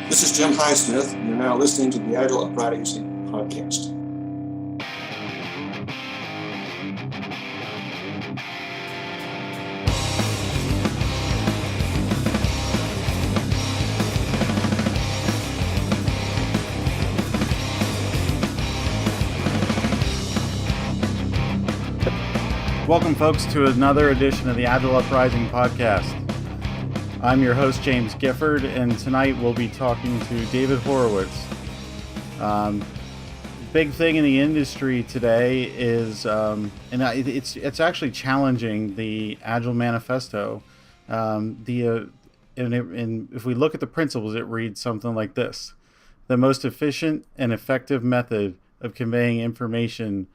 This is Jim Highsmith, and you're now listening to the Agile Upright podcast. Welcome, folks, to another edition of the Agile Uprising podcast. I'm your host, James Gifford, and tonight we'll be talking to David Horowitz. Big thing in the industry today is, it's actually challenging the Agile Manifesto. If we look at the principles, it reads something like this: the most efficient and effective method of conveying information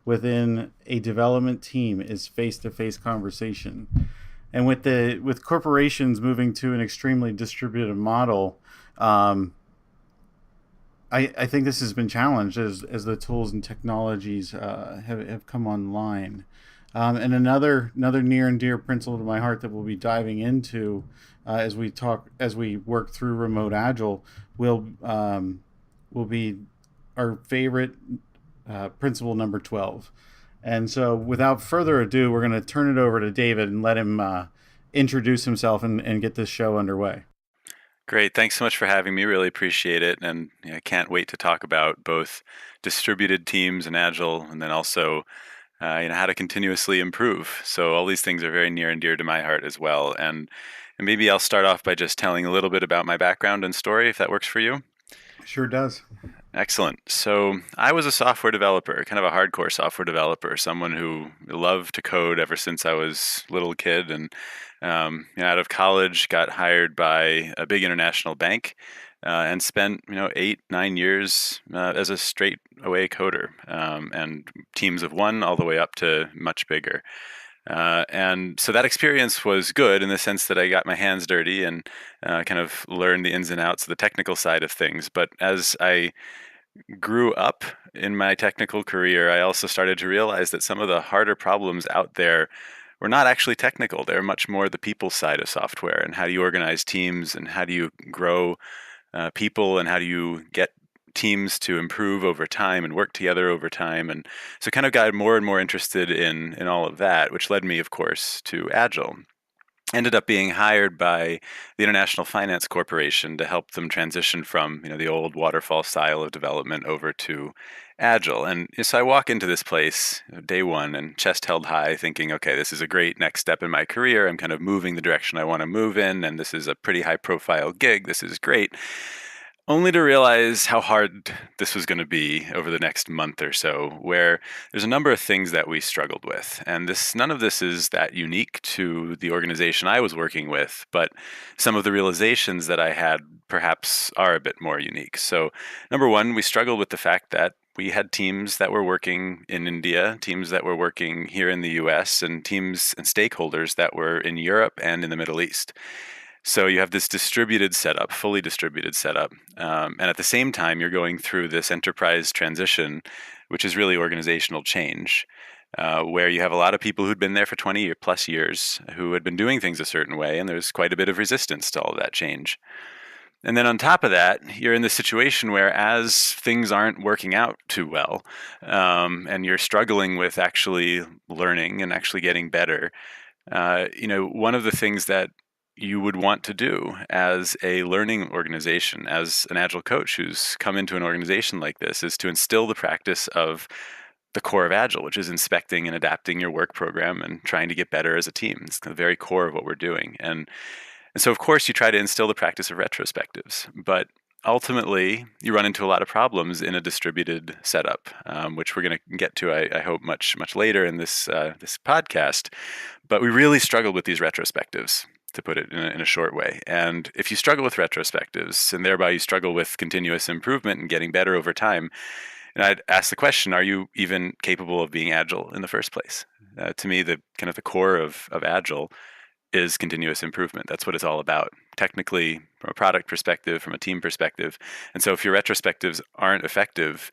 within a development team is face-to-face conversation. And with corporations moving to an extremely distributed model, I think this has been challenged as the tools and technologies have come online. And another near and dear principle to my heart that we'll be diving into as we work through remote agile will be our favorite principle number 12. And so without further ado, we're going to turn it over to David and let him introduce himself and get this show underway. Great. Thanks so much for having me. Really appreciate it. And I can't wait to talk about both distributed teams and Agile, and then also how to continuously improve. So all these things are very near and dear to my heart as well. And maybe I'll start off by just telling a little bit about my background and story, if that works for you. Sure does. Excellent. So I was a software developer, kind of a hardcore software developer, someone who loved to code ever since I was a little kid. And out of college, got hired by a big international bank and spent 8-9 years as a straight away coder, and teams of one all the way up to much bigger. And so that experience was good in the sense that I got my hands dirty and kind of learned the ins and outs of the technical side of things. But as I grew up in my technical career, I also started to realize that some of the harder problems out there were not actually technical. They're much more the people side of software, and how do you organize teams, and how do you grow people, and how do you get teams to improve over time and work together over time. And so kind of got more and more interested in all of that, which led me, of course, to Agile. Ended up being hired by the International Finance Corporation to help them transition from the old waterfall style of development over to Agile. And so I walk into this place day one and chest held high, thinking, okay, this is a great next step in my career. I'm kind of moving the direction I want to move in, and this is a pretty high profile gig. This is great. Only to realize how hard this was going to be over the next month or so, where there's a number of things that we struggled with. And none of this is that unique to the organization I was working with, but some of the realizations that I had perhaps are a bit more unique. So number one, we struggled with the fact that we had teams that were working in India, teams that were working here in the US, and teams and stakeholders that were in Europe and in the Middle East. So you have this distributed setup, fully distributed setup. And at the same time, you're going through this enterprise transition, which is really organizational change, where you have a lot of people who'd been there for 20 plus years who had been doing things a certain way, and there's quite a bit of resistance to all of that change. And then on top of that, you're in this situation where as things aren't working out too well, and you're struggling with actually learning and actually getting better, one of the things that you would want to do as a learning organization, as an Agile coach who's come into an organization like this, is to instill the practice of the core of Agile, which is inspecting and adapting your work program and trying to get better as a team. It's the very core of what we're doing. And so, of course, you try to instill the practice of retrospectives, but ultimately, you run into a lot of problems in a distributed setup, which we're going to get to, I hope, much later in this podcast. But we really struggled with these retrospectives, to put it in a short way. And if you struggle with retrospectives, and thereby you struggle with continuous improvement and getting better over time, and I'd ask the question, are you even capable of being Agile in the first place? To me, the kind of the core of Agile is continuous improvement. That's what it's all about, technically, from a product perspective, from a team perspective. And so if your retrospectives aren't effective,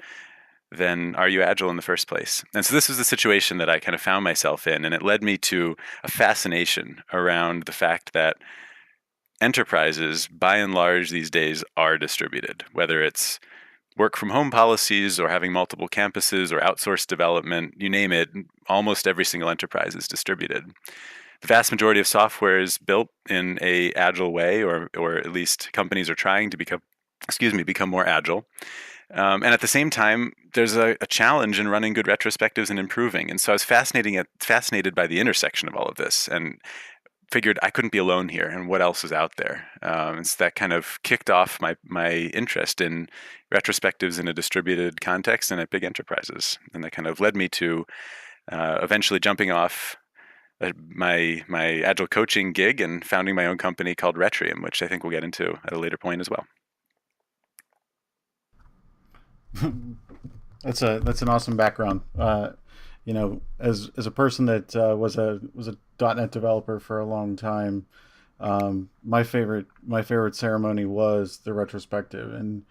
then are you Agile in the first place? And so this was the situation that I kind of found myself in, and it led me to a fascination around the fact that enterprises, by and large, these days are distributed, whether it's work from home policies or having multiple campuses or outsourced development, you name it, almost every single enterprise is distributed. The vast majority of software is built in a agile way, or at least companies are trying to become more agile. And at the same time, there's a challenge in running good retrospectives and improving. And so I was fascinated by the intersection of all of this, and figured I couldn't be alone here, and what else is out there. And so that kind of kicked off my interest in retrospectives in a distributed context and at big enterprises, and that kind of led me to eventually jumping off my agile coaching gig and founding my own company called Retrium, which I think we'll get into at a later point as well. That's an awesome background. As a person that was a .NET developer for a long time, my favorite ceremony was the retrospective, and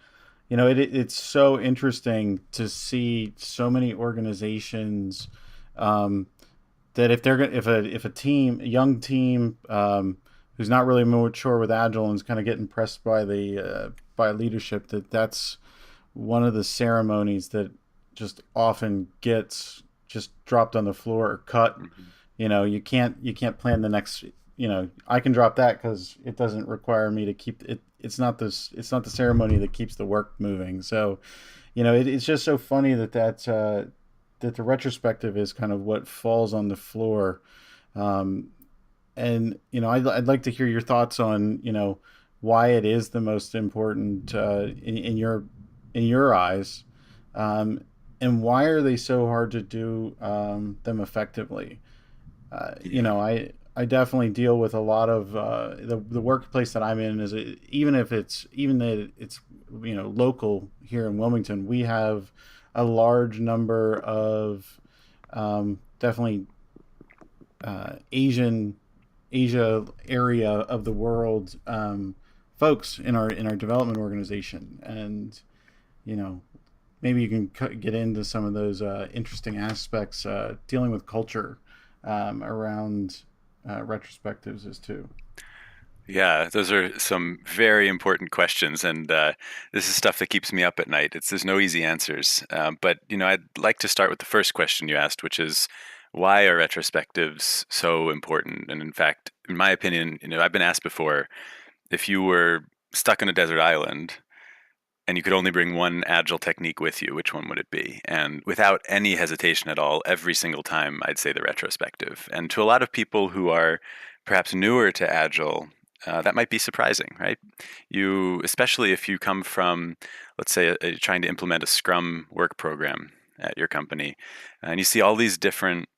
it's so interesting to see so many organizations that if a young team who's not really mature with agile and is kind of getting pressed by the by leadership, that's one of the ceremonies that just often gets just dropped on the floor or cut. You can't plan the next. I can drop that because it doesn't require me to keep it. It's not the ceremony that keeps the work moving. So, it's just so funny that the retrospective is kind of what falls on the floor. And I'd like to hear your thoughts on why it is the most important in your eyes, and why are they so hard to do them effectively? I definitely deal with a lot of the workplace that I'm in is even that it's local here in Wilmington, we have a large number of definitely Asia area of the world folks in our development organization, and maybe you can get into some of those interesting aspects dealing with culture around retrospectives as too. Yeah, those are some very important questions, and this is stuff that keeps me up at night. There's no easy answers, but I'd like to start with the first question you asked, which is why are retrospectives so important? And in fact, in my opinion, I've been asked before, if you were stuck on a desert island and you could only bring one agile technique with you, which one would it be? And without any hesitation at all, every single time I'd say the retrospective. And to a lot of people who are perhaps newer to agile, that might be surprising, right? Especially if you come from, let's say, trying to implement a Scrum work program at your company, and you see all these different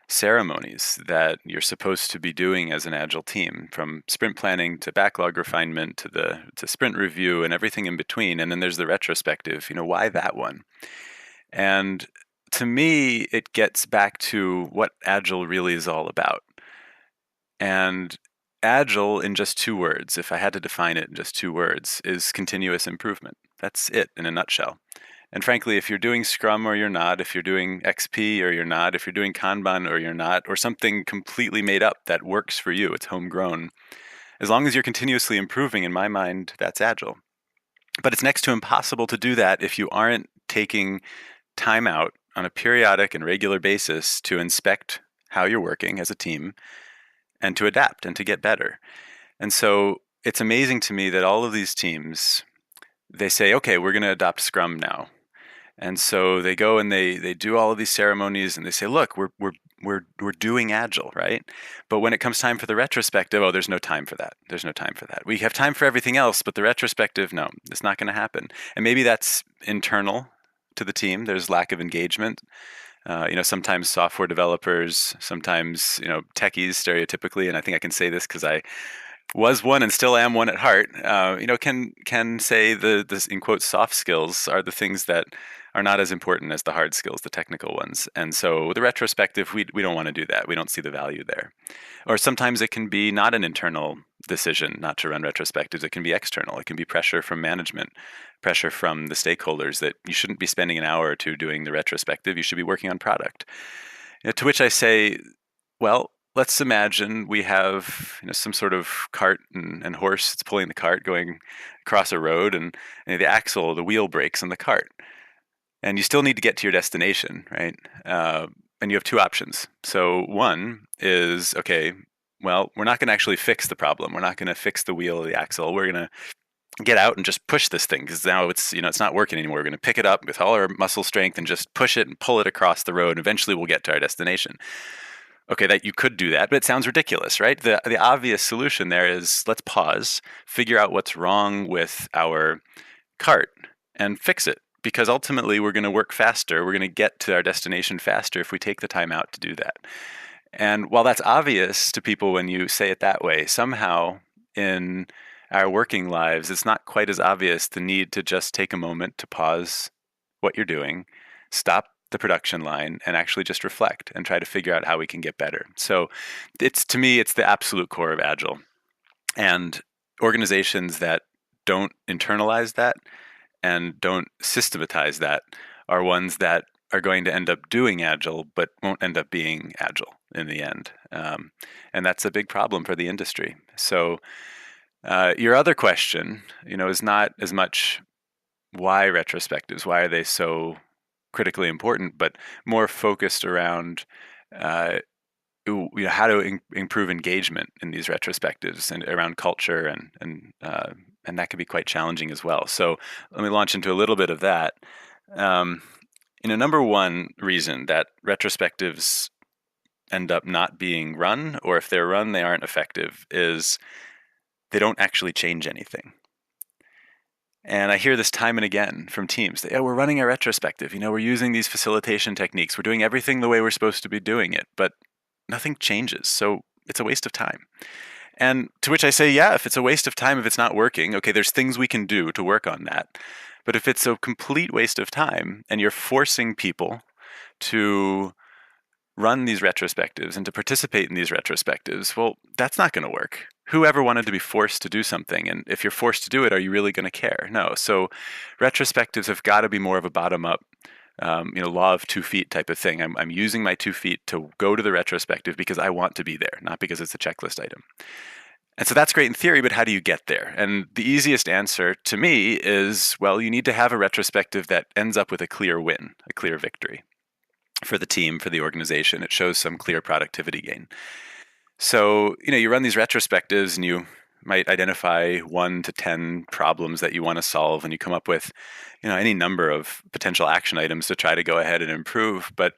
ceremonies that you're supposed to be doing as an agile team, from sprint planning to backlog refinement to sprint review and everything in between. And then there's the retrospective. Why that one? And to me, it gets back to what agile really is all about. And agile, in just two words, if I had to define it in just two words, is continuous improvement. That's it in a nutshell. And frankly, if you're doing Scrum or you're not, if you're doing XP or you're not, if you're doing Kanban or you're not, or something completely made up that works for you, it's homegrown, as long as you're continuously improving, in my mind, that's agile. But it's next to impossible to do that if you aren't taking time out on a periodic and regular basis to inspect how you're working as a team and to adapt and to get better. And so it's amazing to me that all of these teams, they say, okay, we're going to adopt Scrum now. And so they go and they do all of these ceremonies and they say, look, we're doing agile, right? But when it comes time for the retrospective, there's no time for that. There's no time for that. We have time for everything else, but the retrospective, no, it's not going to happen. And maybe that's internal to the team. There's lack of engagement. Sometimes software developers, sometimes, techies stereotypically, and I think I can say this because I was one and still am one at heart, can say the in quotes soft skills are the things that are not as important as the hard skills, the technical ones. And so the retrospective, we don't want to do that. We don't see the value there. Or sometimes it can be not an internal decision not to run retrospectives. It can be external. It can be pressure from management, pressure from the stakeholders that you shouldn't be spending an hour or two doing the retrospective. You should be working on product. To which I say, well, let's imagine we have some sort of cart and horse that's pulling the cart going across a road, and the axle, the wheel breaks in the cart, and you still need to get to your destination, right? And you have two options. So one is, okay, well, we're not going to actually fix the problem. We're not going to fix the wheel or the axle. We're going to get out and just push this thing, because now it's not working anymore. We're going to pick it up with all our muscle strength and just push it and pull it across the road. And eventually we'll get to our destination. Okay, that you could do that, but it sounds ridiculous, right? The obvious solution there is, let's pause, figure out what's wrong with our cart and fix it, because ultimately we're going to work faster. We're going to get to our destination faster if we take the time out to do that. And while that's obvious to people when you say it that way, somehow in our working lives, it's not quite as obvious the need to just take a moment to pause what you're doing, stop the production line, and actually just reflect and try to figure out how we can get better. So to me, it's the absolute core of Agile. And organizations that don't internalize that and don't systematize that are ones that are going to end up doing Agile, but won't end up being Agile in the end. And that's a big problem for the industry. So your other question, is not as much why retrospectives, why are they so critically important, but more focused around how to improve engagement in these retrospectives and around culture, and that can be quite challenging as well. So let me launch into a little bit of that. Number one reason that retrospectives end up not being run, or if they're run, they aren't effective, is they don't actually change anything. And I hear this time and again from teams that, we're running a retrospective, we're using these facilitation techniques, we're doing everything the way we're supposed to be doing it, but nothing changes. So it's a waste of time. And to which I say, yeah, if it's a waste of time, if it's not working, okay, there's things we can do to work on that. But if it's a complete waste of time and you're forcing people to run these retrospectives and to participate in these retrospectives, well, that's not going to work. Whoever wanted to be forced to do something? And if you're forced to do it, are you really going to care? No. So retrospectives have got to be more of a bottom-up, law of 2 feet type of thing. I'm using my 2 feet to go to the retrospective because I want to be there, not because it's a checklist item. And so that's great in theory, but how do you get there? And the easiest answer to me is, well, you need to have a retrospective that ends up with a clear win, a clear victory for the team, for the organization. It shows some clear productivity gain. So, you run these retrospectives and you might identify 1 to 10 problems that you want to solve, and you come up with, any number of potential action items to try to go ahead and improve. But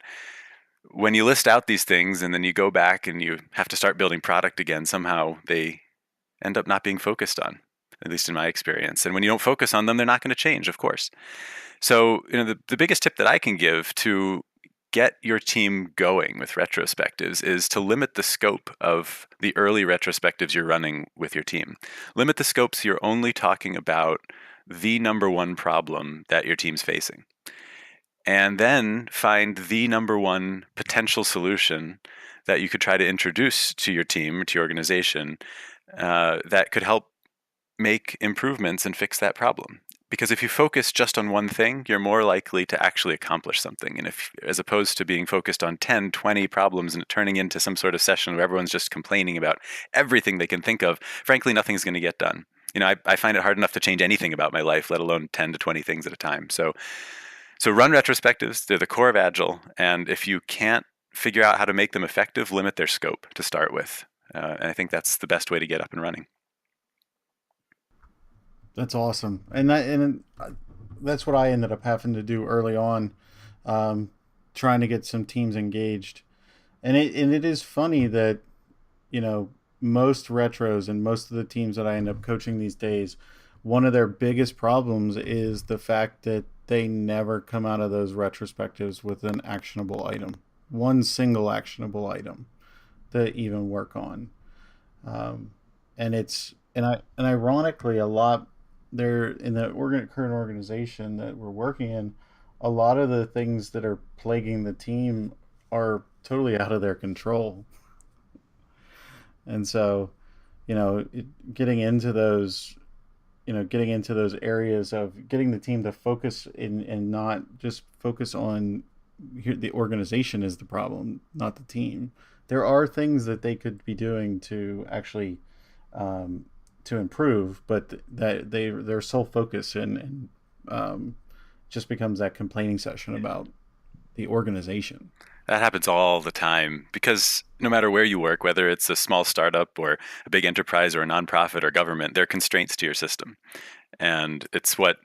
when you list out these things and then you go back and you have to start building product again, somehow they end up not being focused on, at least in my experience. And when you don't focus on them, they're not going to change, of course. So, the biggest tip that I can give to get your team going with retrospectives is to limit the scope of the early retrospectives you're running with your team. Limit the scope so you're only talking about the number one problem that your team's facing. And then find the number one potential solution that you could try to introduce to your team, to your organization, that could help make improvements and fix that problem. Because if you focus just on one thing, you're more likely to actually accomplish something. And if, as opposed to being focused on 10, 20 problems and it turning into some sort of session where everyone's just complaining about everything they can think of, frankly, nothing's going to get done. I find it hard enough to change anything about my life, let alone 10 to 20 things at a time. So run retrospectives. They're the core of Agile. And if you can't figure out how to make them effective, limit their scope to start with. And I think that's the best way to get up and running. That's awesome, and that's what I ended up having to do early on, trying to get some teams engaged, and it is funny that most retros and most of the teams that I end up coaching these days, one of their biggest problems is the fact that they never come out of those retrospectives with an actionable item, one single actionable item to even work on, and ironically a lot. They're in the current organization that we're working in, a lot of the things that are plaguing the team are totally out of their control. And so, getting into those, areas of getting the team to focus and not just focus on the organization is the problem, not the team. there are things that they could be doing to actually um, to improve, but that their sole focus and um, just becomes that complaining session about the organization. That happens all the time because no matter where you work, whether it's a small startup or a big enterprise or a nonprofit or government, there are constraints to your system. And it's what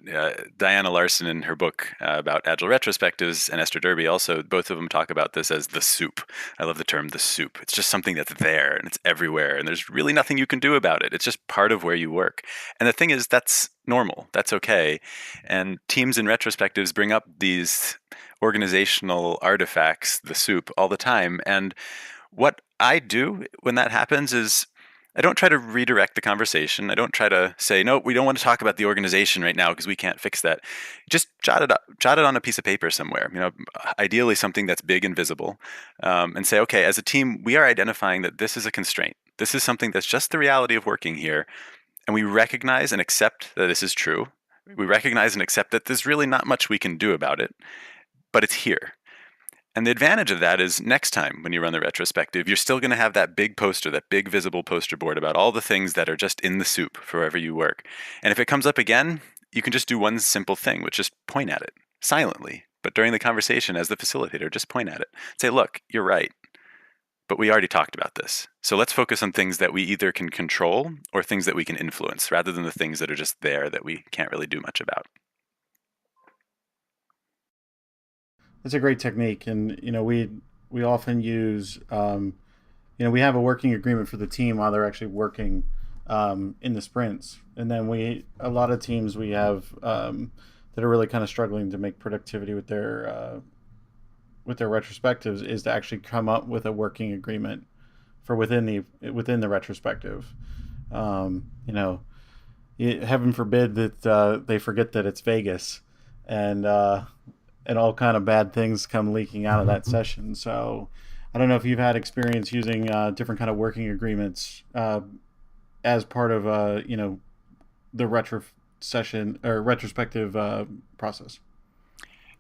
Diana Larson in her book about agile retrospectives, and Esther Derby also, both of them talk about this as the soup. I love the term the soup. It's just something that's there and it's everywhere and there's really nothing you can do about it. It's just part of where you work. And the thing is, that's normal. That's okay. And teams in retrospectives bring up these organizational artifacts, the soup, all the time. And what I do when that happens is I don't try to redirect the conversation. I don't try to say, no, we don't want to talk about the organization right now because we can't fix that. Just jot it up, jot it on a piece of paper somewhere, ideally something that's big and visible, and say, okay, as a team, we are identifying that this is a constraint. This is something that's just the reality of working here. And we recognize and accept that this is true. We recognize and accept that there's really not much we can do about it, but it's here. And the advantage of that is next time when you run the retrospective, you're still going to have that big poster, that big visible poster board about all the things that are just in the soup for wherever you work. And if it comes up again, you can just do one simple thing, which is point at it silently. But during the conversation, as the facilitator, just point at it. Say, look, you're right, but we already talked about this. So let's focus on things that we either can control or things that we can influence rather than the things that are just there that we can't really do much about. It's a great technique, and we often use we have a working agreement for the team while they're actually working in the sprints, and then a lot of teams we have that are really kind of struggling to make productivity with their retrospectives is to actually come up with a working agreement for within the retrospective. You know, heaven forbid that they forget that it's Vegas, and and all kind of bad things come leaking out of that session. So I don't know if you've had experience using different kind of working agreements as part of the retro session or retrospective process.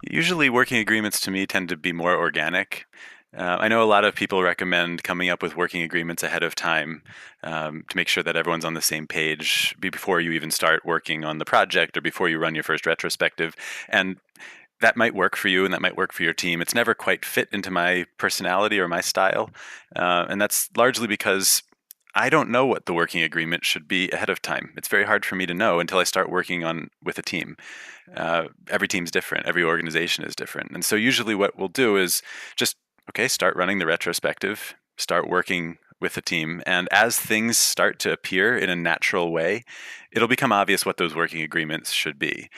Usually, working agreements to me tend to be more organic. I know a lot of people recommend coming up with working agreements ahead of time to make sure that everyone's on the same page before you even start working on the project or before you run your first retrospective. And that might work for you and that might work for your team. It's never quite fit into my personality or my style. And that's largely because I don't know what the working agreement should be ahead of time. It's very hard for me to know until I start working on with a team. Every team's different. Every organization is different. And so usually what we'll do is just, okay, start running the retrospective, start working with the team. And as things start to appear in a natural way, it'll become obvious what those working agreements should be.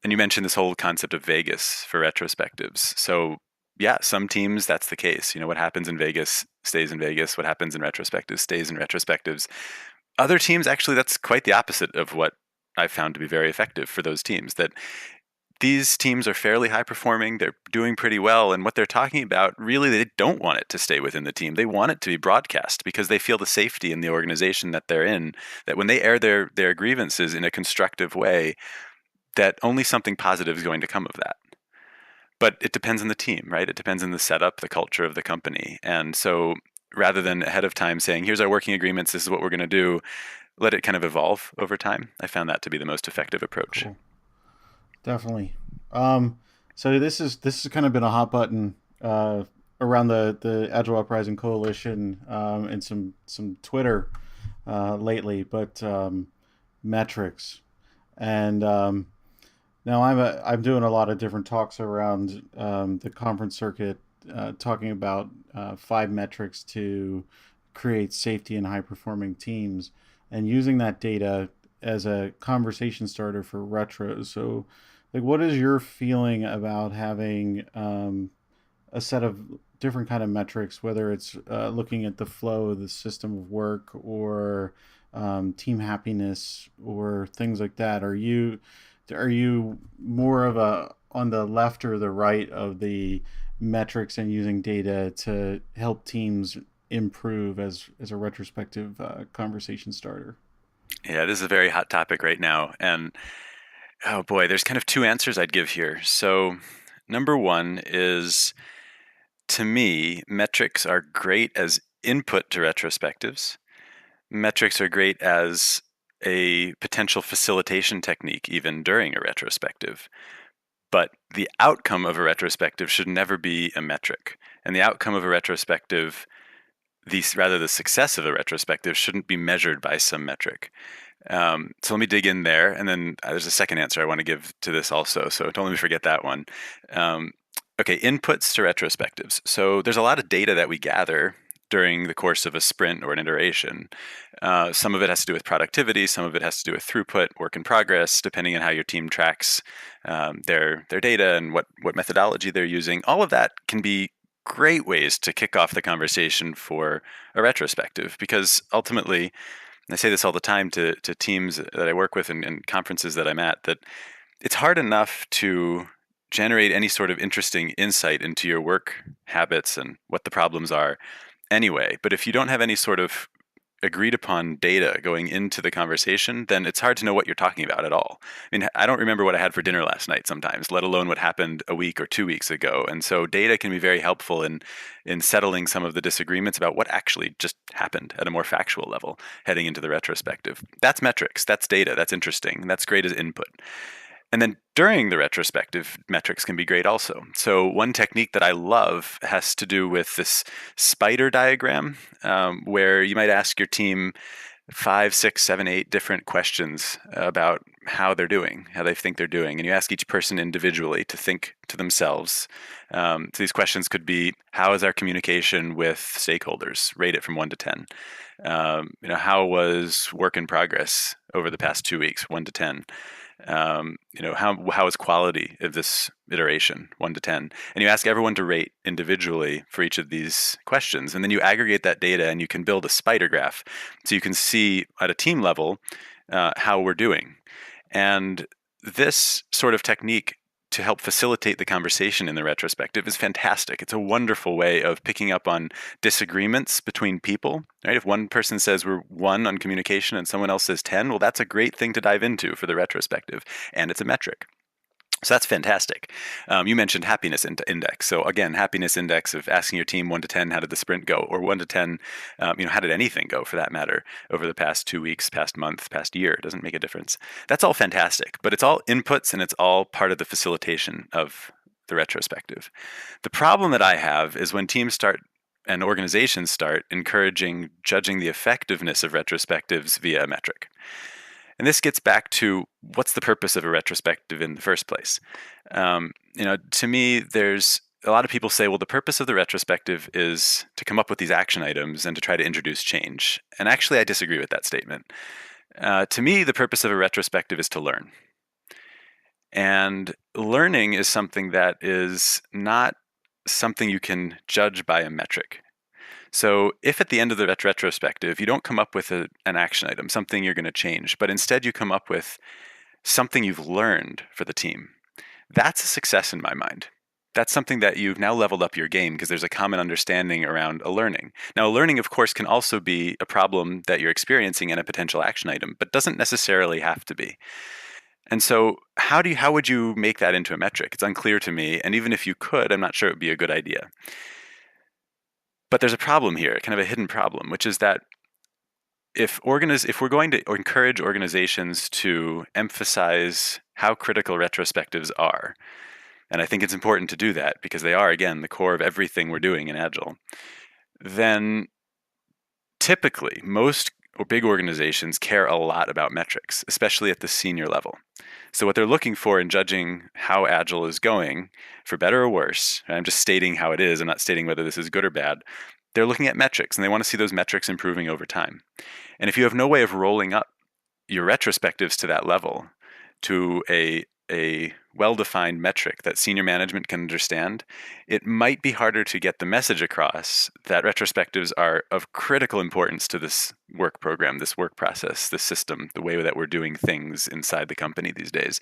And you mentioned this whole concept of Vegas for retrospectives. So yeah, some teams, that's the case. What happens in Vegas stays in Vegas. What happens in retrospectives stays in retrospectives. Other teams, actually, that's quite the opposite of what I've found to be very effective for those teams. That these teams are fairly high performing. They're doing pretty well. And what they're talking about, really, they don't want it to stay within the team. They want it to be broadcast because they feel the safety in the organization that they're in, that when they air their grievances in a constructive way, that only something positive is going to come of that. But it depends on the team, right? It depends on the setup, the culture of the company. And so rather than ahead of time saying, here's our working agreements, this is what we're going to do, let it kind of evolve over time. I found that to be the most effective approach. Cool. Definitely. So this has kind of been a hot button around the Agile Uprising Coalition and some Twitter lately, but metrics. And now I'm doing a lot of different talks around the conference circuit, talking about 5 metrics to create safety and high performing teams, and using that data as a conversation starter for retros. So, like, what is your feeling about having a set of different kind of metrics, whether it's looking at the flow of the system of work or team happiness or things like that? Are you more of a on the left or the right of the metrics and using data to help teams improve as a retrospective conversation starter? Yeah, this is a very hot topic right now. And oh boy, there's kind of 2 answers I'd give here. So, number one is, to me, metrics are great as input to retrospectives. Metrics are great as a potential facilitation technique even during a retrospective. But the outcome of a retrospective should never be a metric. And the outcome of a retrospective, the success of a retrospective, shouldn't be measured by some metric. So let me dig in there, and then there's a second answer I want to give to this also. So don't let me forget that one. Okay, inputs to retrospectives. So there's a lot of data that we gather during the course of a sprint or an iteration. Some of it has to do with productivity, some of it has to do with throughput, work in progress, depending on how your team tracks their data and what methodology they're using. All of that can be great ways to kick off the conversation for a retrospective, because ultimately, and I say this all the time to teams that I work with and conferences that I'm at, that it's hard enough to generate any sort of interesting insight into your work habits and what the problems are anyway. But if you don't have any sort of agreed upon data going into the conversation, then it's hard to know what you're talking about at all. I mean, I don't remember what I had for dinner last night sometimes, let alone what happened a week or 2 weeks ago. And so data can be very helpful in settling some of the disagreements about what actually just happened at a more factual level heading into the retrospective. That's metrics, that's data, that's interesting, that's great as input. And then during the retrospective, metrics can be great also. So one technique that I love has to do with this spider diagram, where you might ask your team 5, 6, 7, 8 different questions about how they're doing, how they think they're doing. And you ask each person individually to think to themselves. So these questions could be, how is our communication with stakeholders? Rate it from 1 to 10. How was work in progress over the past 2 weeks? 1 to 10. How is quality of this iteration? 1 to 10. And you ask everyone to rate individually for each of these questions. And then you aggregate that data and you can build a spider graph. So you can see at a team level how we're doing. And this sort of technique to help facilitate the conversation in the retrospective is fantastic. It's a wonderful way of picking up on disagreements between people, right? If one person says we're 1 on communication and someone else says 10, well, that's a great thing to dive into for the retrospective, and it's a metric. So that's fantastic. You mentioned happiness index. So again, happiness index of asking your team 1 to 10, how did the sprint go? Or 1 to 10, how did anything go for that matter over the past 2 weeks, past month, past year? It doesn't make a difference. That's all fantastic, but it's all inputs and it's all part of the facilitation of the retrospective. The problem that I have is when teams start and organizations start encouraging judging the effectiveness of retrospectives via a metric. And this gets back to what's the purpose of a retrospective in the first place? To me, there's a lot of people say, well, the purpose of the retrospective is to come up with these action items and to try to introduce change. And actually, I disagree with that statement. To me, the purpose of a retrospective is to learn. And learning is something that is not something you can judge by a metric. So if at the end of the retrospective, you don't come up with an action item, something you're going to change, but instead you come up with something you've learned for the team, that's a success in my mind. That's something that you've now leveled up your game because there's a common understanding around a learning. Now, a learning, of course, can also be a problem that you're experiencing in a potential action item, but doesn't necessarily have to be. And so how would you make that into a metric? It's unclear to me. And even if you could, I'm not sure it would be a good idea. But there's a problem here, kind of a hidden problem, which is that if we're going to encourage organizations to emphasize how critical retrospectives are, and I think it's important to do that because they are, again, the core of everything we're doing in Agile, then typically most big organizations care a lot about metrics, especially at the senior level. So what they're looking for in judging how Agile is going, for better or worse, and I'm just stating how it is, I'm not stating whether this is good or bad, they're looking at metrics and they want to see those metrics improving over time. And if you have no way of rolling up your retrospectives to that level, to a well-defined metric that senior management can understand, it might be harder to get the message across that retrospectives are of critical importance to this work program, this work process, this system, the way that we're doing things inside the company these days.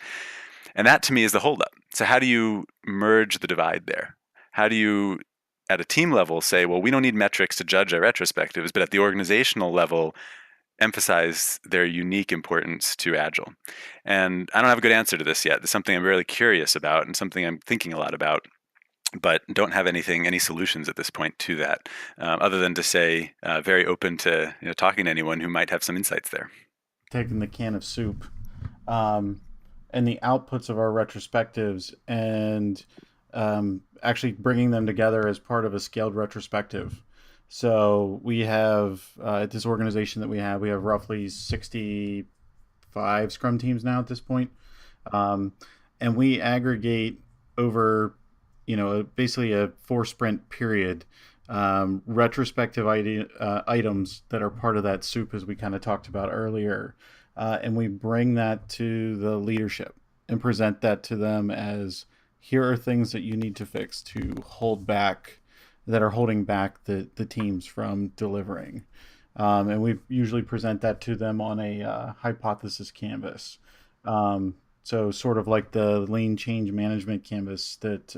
And that to me is the holdup. So how do you merge the divide there? How do you, at a team level, say, well, we don't need metrics to judge our retrospectives, but at the organizational level, emphasize their unique importance to Agile? And I don't have a good answer to this yet. It's something I'm really curious about and something I'm thinking a lot about. but don't have any solutions at this point to that, other than to say very open to talking to anyone who might have some insights there. Taking the can of soup, um, and the outputs of our retrospectives, and actually bringing them together as part of a scaled retrospective. So we have at this organization that we have roughly 65 Scrum teams now at this point, um, and we aggregate over, basically a 4 sprint period, retrospective items that are part of that soup, as we kind of talked about earlier, and we bring that to the leadership and present that to them as, here are things that you need to fix to hold back, that are holding back the teams from delivering. And we usually present that to them on a hypothesis canvas. So sort of like the lean change management canvas that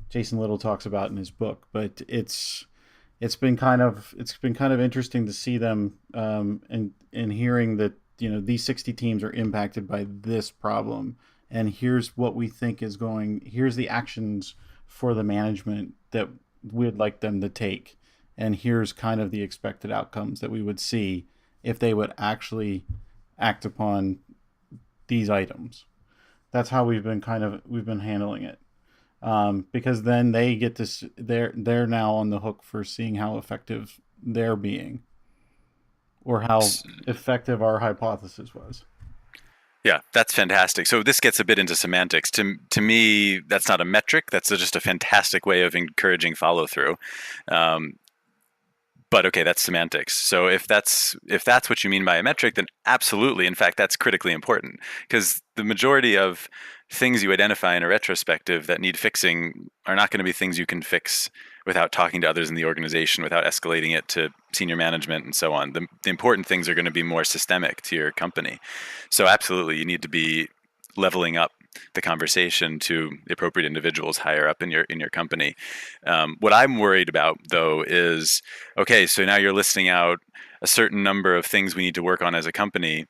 Jason Little talks about in his book. But it's been kind of interesting to see them, and hearing that these 60 teams are impacted by this problem, and here's what we think is going. Here's the actions for the management that we'd like them to take, and here's kind of the expected outcomes that we would see if they would actually act upon these items. That's how we've been handling it, because then they get to they're now on the hook for seeing how effective they're being, or how effective our hypothesis was. Yeah, that's fantastic. So this gets a bit into semantics. To me, that's not a metric. That's just a fantastic way of encouraging follow through. But okay, that's semantics. So if that's what you mean by a metric, then absolutely. In fact, that's critically important, because the majority of things you identify in a retrospective that need fixing are not going to be things you can fix without talking to others in the organization, without escalating it to senior management and so on. The important things are going to be more systemic to your company. So absolutely, you need to be leveling up the conversation to the appropriate individuals higher up in your company. What I'm worried about, though, is, okay, so now you're listing out a certain number of things we need to work on as a company.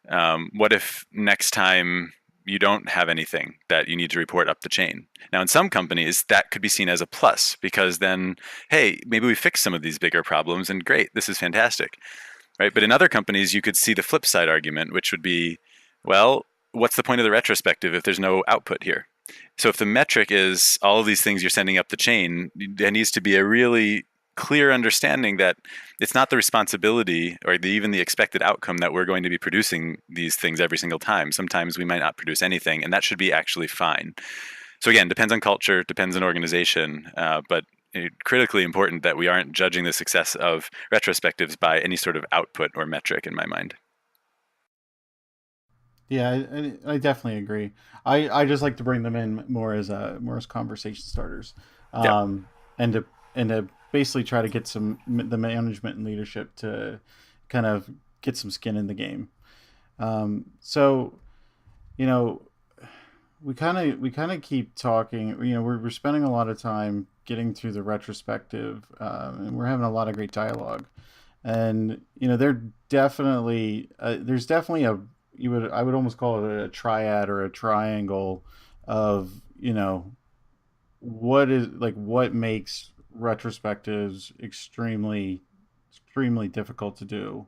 What if next time you don't have anything that you need to report up the chain? Now, in some companies, that could be seen as a plus, because then, hey, maybe we fixed some of these bigger problems, and great, this is fantastic, right? But in other companies, you could see the flip side argument, which would be, well, what's the point of the retrospective if there's no output here? So if the metric is all of these things you're sending up the chain, there needs to be a really clear understanding that it's not the responsibility or even the expected outcome that we're going to be producing these things every single time. Sometimes we might not produce anything, and that should be actually fine. So again, depends on culture, depends on organization, but critically important that we aren't judging the success of retrospectives by any sort of output or metric, in my mind. Yeah, I definitely agree. I just like to bring them in more as conversation starters, Yeah. and to basically try to get the management and leadership to kind of get some skin in the game. So, you know, we kind of keep talking. We're spending a lot of time getting through the retrospective, and we're having a lot of great dialogue. And there's definitely a I would almost call it a triad or a triangle of, what makes retrospectives extremely difficult to do.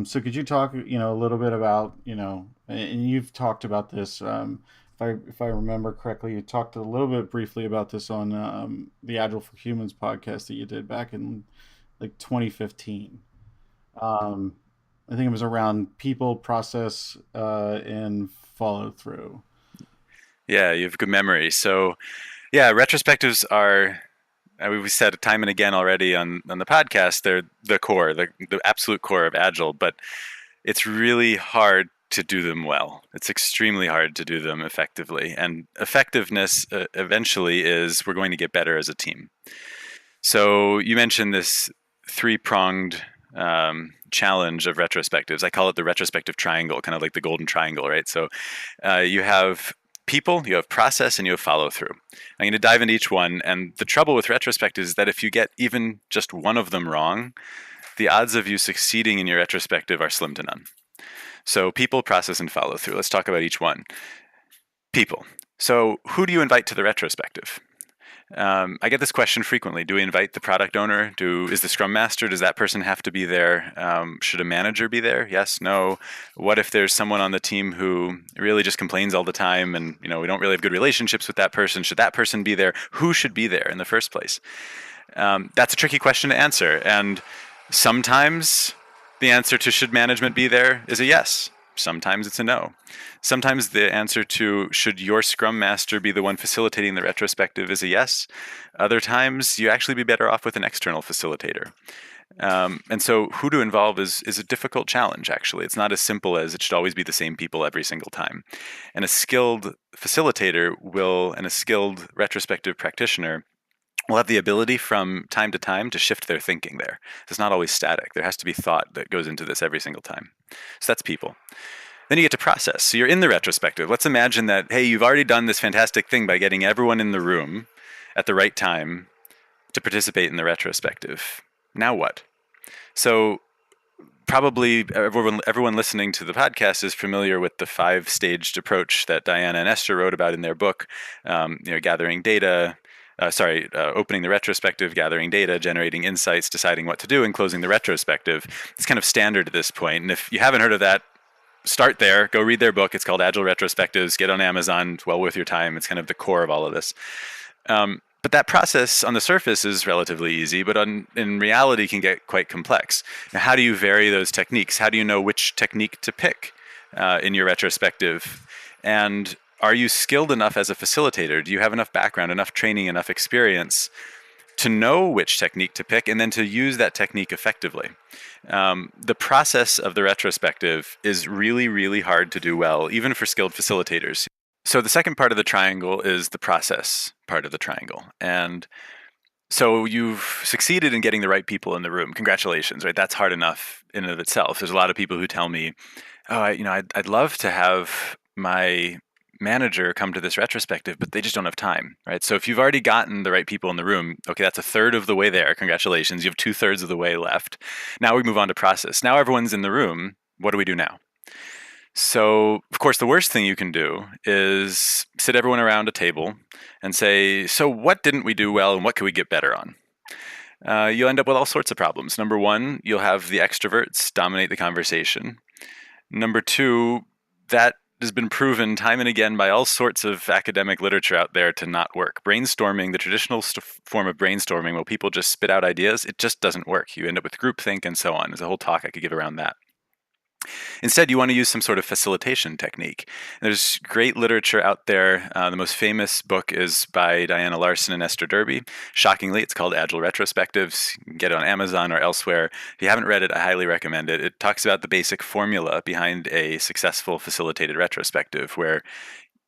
So could you talk, a little bit about, and you've talked about this, if I remember correctly, you talked a little bit briefly about this on the Agile for Humans podcast that you did back in like 2015. Um, I think it was around people, process, and follow through. Yeah, you have good memory. So, yeah, retrospectives are, we've said time and again already on the podcast, they're the core, the absolute core of Agile, but it's really hard to do them well. It's extremely hard to do them effectively. And effectiveness eventually is, we're going to get better as a team. So you mentioned this three-pronged challenge of retrospectives. I call it the retrospective triangle, kind of like the golden triangle, right? So you have people, you have process, and you have follow through. I'm going to dive into each one. And the trouble with retrospectives is that if you get even just one of them wrong, the odds of you succeeding in your retrospective are slim to none. So people, process, and follow through. Let's talk about each one. People. So who do you invite to the retrospective? I get this question frequently. Do we invite the product owner? Is the scrum master? Does that person have to be there? Should a manager be there? Yes, no. What if there's someone on the team who really just complains all the time, and we don't really have good relationships with that person? Should that person be there? Who should be there in the first place? That's a tricky question to answer, and sometimes the answer to should management be there is a yes. Sometimes it's a no. Sometimes the answer to should your scrum master be the one facilitating the retrospective is a yes. Other times you actually be better off with an external facilitator. And so who to involve is a difficult challenge, actually. It's not as simple as it should always be the same people every single time. And a skilled facilitator and a skilled retrospective practitioner will have the ability from time to time to shift their thinking there. It's not always static. There has to be thought that goes into this every single time. So that's people. Then you get to process. So you're in the retrospective. Let's imagine that, hey, you've already done this fantastic thing by getting everyone in the room at the right time to participate in the retrospective. Now what? So probably everyone listening to the podcast is familiar with the 5-staged approach that Diana and Esther wrote about in their book, gathering data, opening the retrospective, gathering data, generating insights, deciding what to do, and closing the retrospective. It's kind of standard at this point. And if you haven't heard of that, start there. Go read their book. It's called Agile Retrospectives. Get on Amazon. It's well worth your time. It's kind of the core of all of this. But that process on the surface is relatively easy, but in reality can get quite complex. Now, how do you vary those techniques? How do you know which technique to pick in your retrospective? And are you skilled enough as a facilitator? Do you have enough background, enough training, enough experience to know which technique to pick and then to use that technique effectively? The process of the retrospective is really, really hard to do well, even for skilled facilitators. So the second part of the triangle is the process part of the triangle. And so you've succeeded in getting the right people in the room. Congratulations, right? That's hard enough in and of itself. There's a lot of people who tell me, I'd love to have my manager come to this retrospective, but they just don't have time, right? So if you've already gotten the right people in the room, okay, that's a third of the way there. Congratulations. You have 2/3 of the way left. Now we move on to process. Now everyone's in the room. What do we do now? So, of course, the worst thing you can do is sit everyone around a table and say, so what didn't we do well and what can we get better on? You'll end up with all sorts of problems. Number one, you'll have the extroverts dominate the conversation. Number two, that has been proven time and again by all sorts of academic literature out there to not work. Brainstorming, the traditional form of brainstorming, where people just spit out ideas, it just doesn't work. You end up with groupthink and so on. There's a whole talk I could give around that. Instead, you want to use some sort of facilitation technique. There's great literature out there. The most famous book is by Diana Larson and Esther Derby. Shockingly, it's called Agile Retrospectives. You can get it on Amazon or elsewhere. If you haven't read it, I highly recommend it. It talks about the basic formula behind a successful facilitated retrospective, where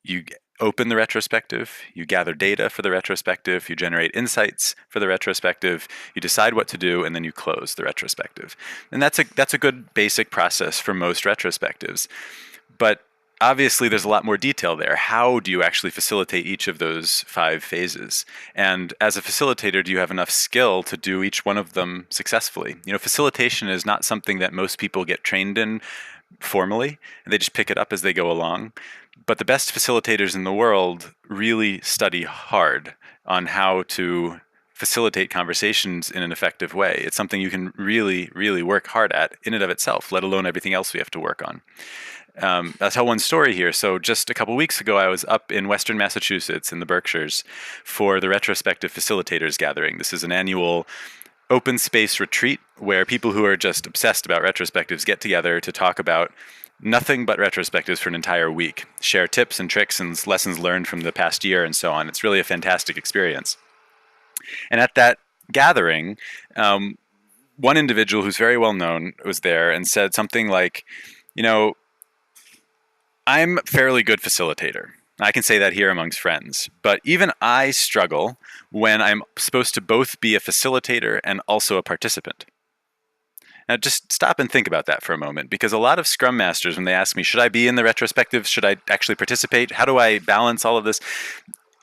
you open the retrospective, you gather data for the retrospective, you generate insights for the retrospective, you decide what to do, and then you close the retrospective. And that's a good basic process for most retrospectives. But obviously there's a lot more detail there. How do you actually facilitate each of those 5 phases? And as a facilitator, do you have enough skill to do each one of them successfully? Facilitation is not something that most people get trained in formally, and they just pick it up as they go along. But the best facilitators in the world really study hard on how to facilitate conversations in an effective way. It's something you can really, really work hard at in and of itself, let alone everything else we have to work on. I'll tell one story here. So just a couple weeks ago, I was up in Western Massachusetts in the Berkshires for the Retrospective Facilitators Gathering. This is an annual open space retreat where people who are just obsessed about retrospectives get together to talk about nothing but retrospectives for an entire week, share tips and tricks and lessons learned from the past year and so on. It's really a fantastic experience. And at that gathering, one individual who's very well known was there and said something like, I'm a fairly good facilitator. I can say that here amongst friends, but even I struggle when I'm supposed to both be a facilitator and also a participant. Now, just stop and think about that for a moment, because a lot of Scrum Masters, when they ask me, should I be in the retrospective? Should I actually participate? How do I balance all of this?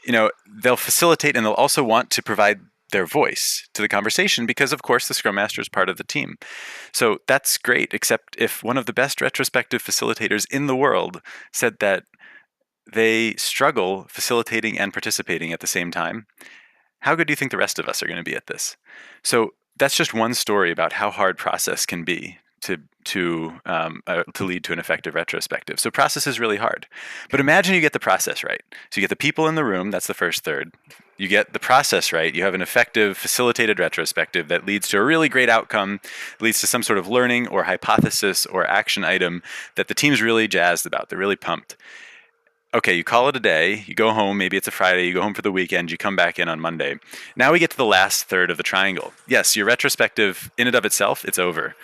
They'll facilitate and they'll also want to provide their voice to the conversation because, of course, the Scrum Master is part of the team. So that's great, except if one of the best retrospective facilitators in the world said that they struggle facilitating and participating at the same time, how good do you think the rest of us are going to be at this? So that's just one story about how hard process can be to lead to an effective retrospective. So process is really hard, but imagine you get the process right. So you get the people in the room. That's the first third. You get the process right. You have an effective facilitated retrospective that leads to a really great outcome, leads to some sort of learning or hypothesis or action item that the team's really jazzed about. They're really pumped. Okay, you call it a day, you go home, maybe it's a Friday, you go home for the weekend, you come back in on Monday. Now we get to the last third of the triangle. Yes, your retrospective in and of itself, it's over.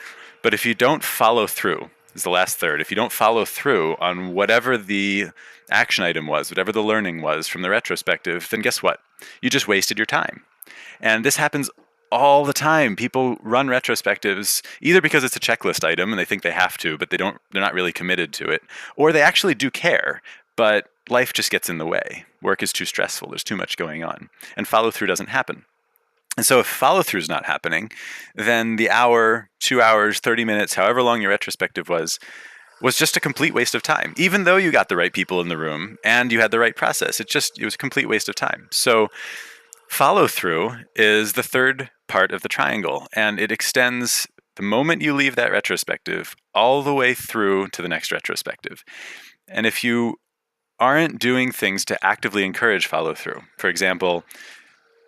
But if you don't follow through, is the last third, if you don't follow through on whatever the action item was, whatever the learning was from the retrospective, then guess what? You just wasted your time. And this happens all the time. People run retrospectives either because it's a checklist item and they think they have to, but they're not really committed to it, or they actually do care, but life just gets in the way. Work is too stressful. There's too much going on. And follow through doesn't happen. And so if follow through is not happening, then the hour, 2 hours, 30 minutes, however long your retrospective was just a complete waste of time. Even though you got the right people in the room and you had the right process, it was a complete waste of time. So follow through is the third part of the triangle, and it extends the moment you leave that retrospective all the way through to the next retrospective. And if you aren't doing things to actively encourage follow through, for example,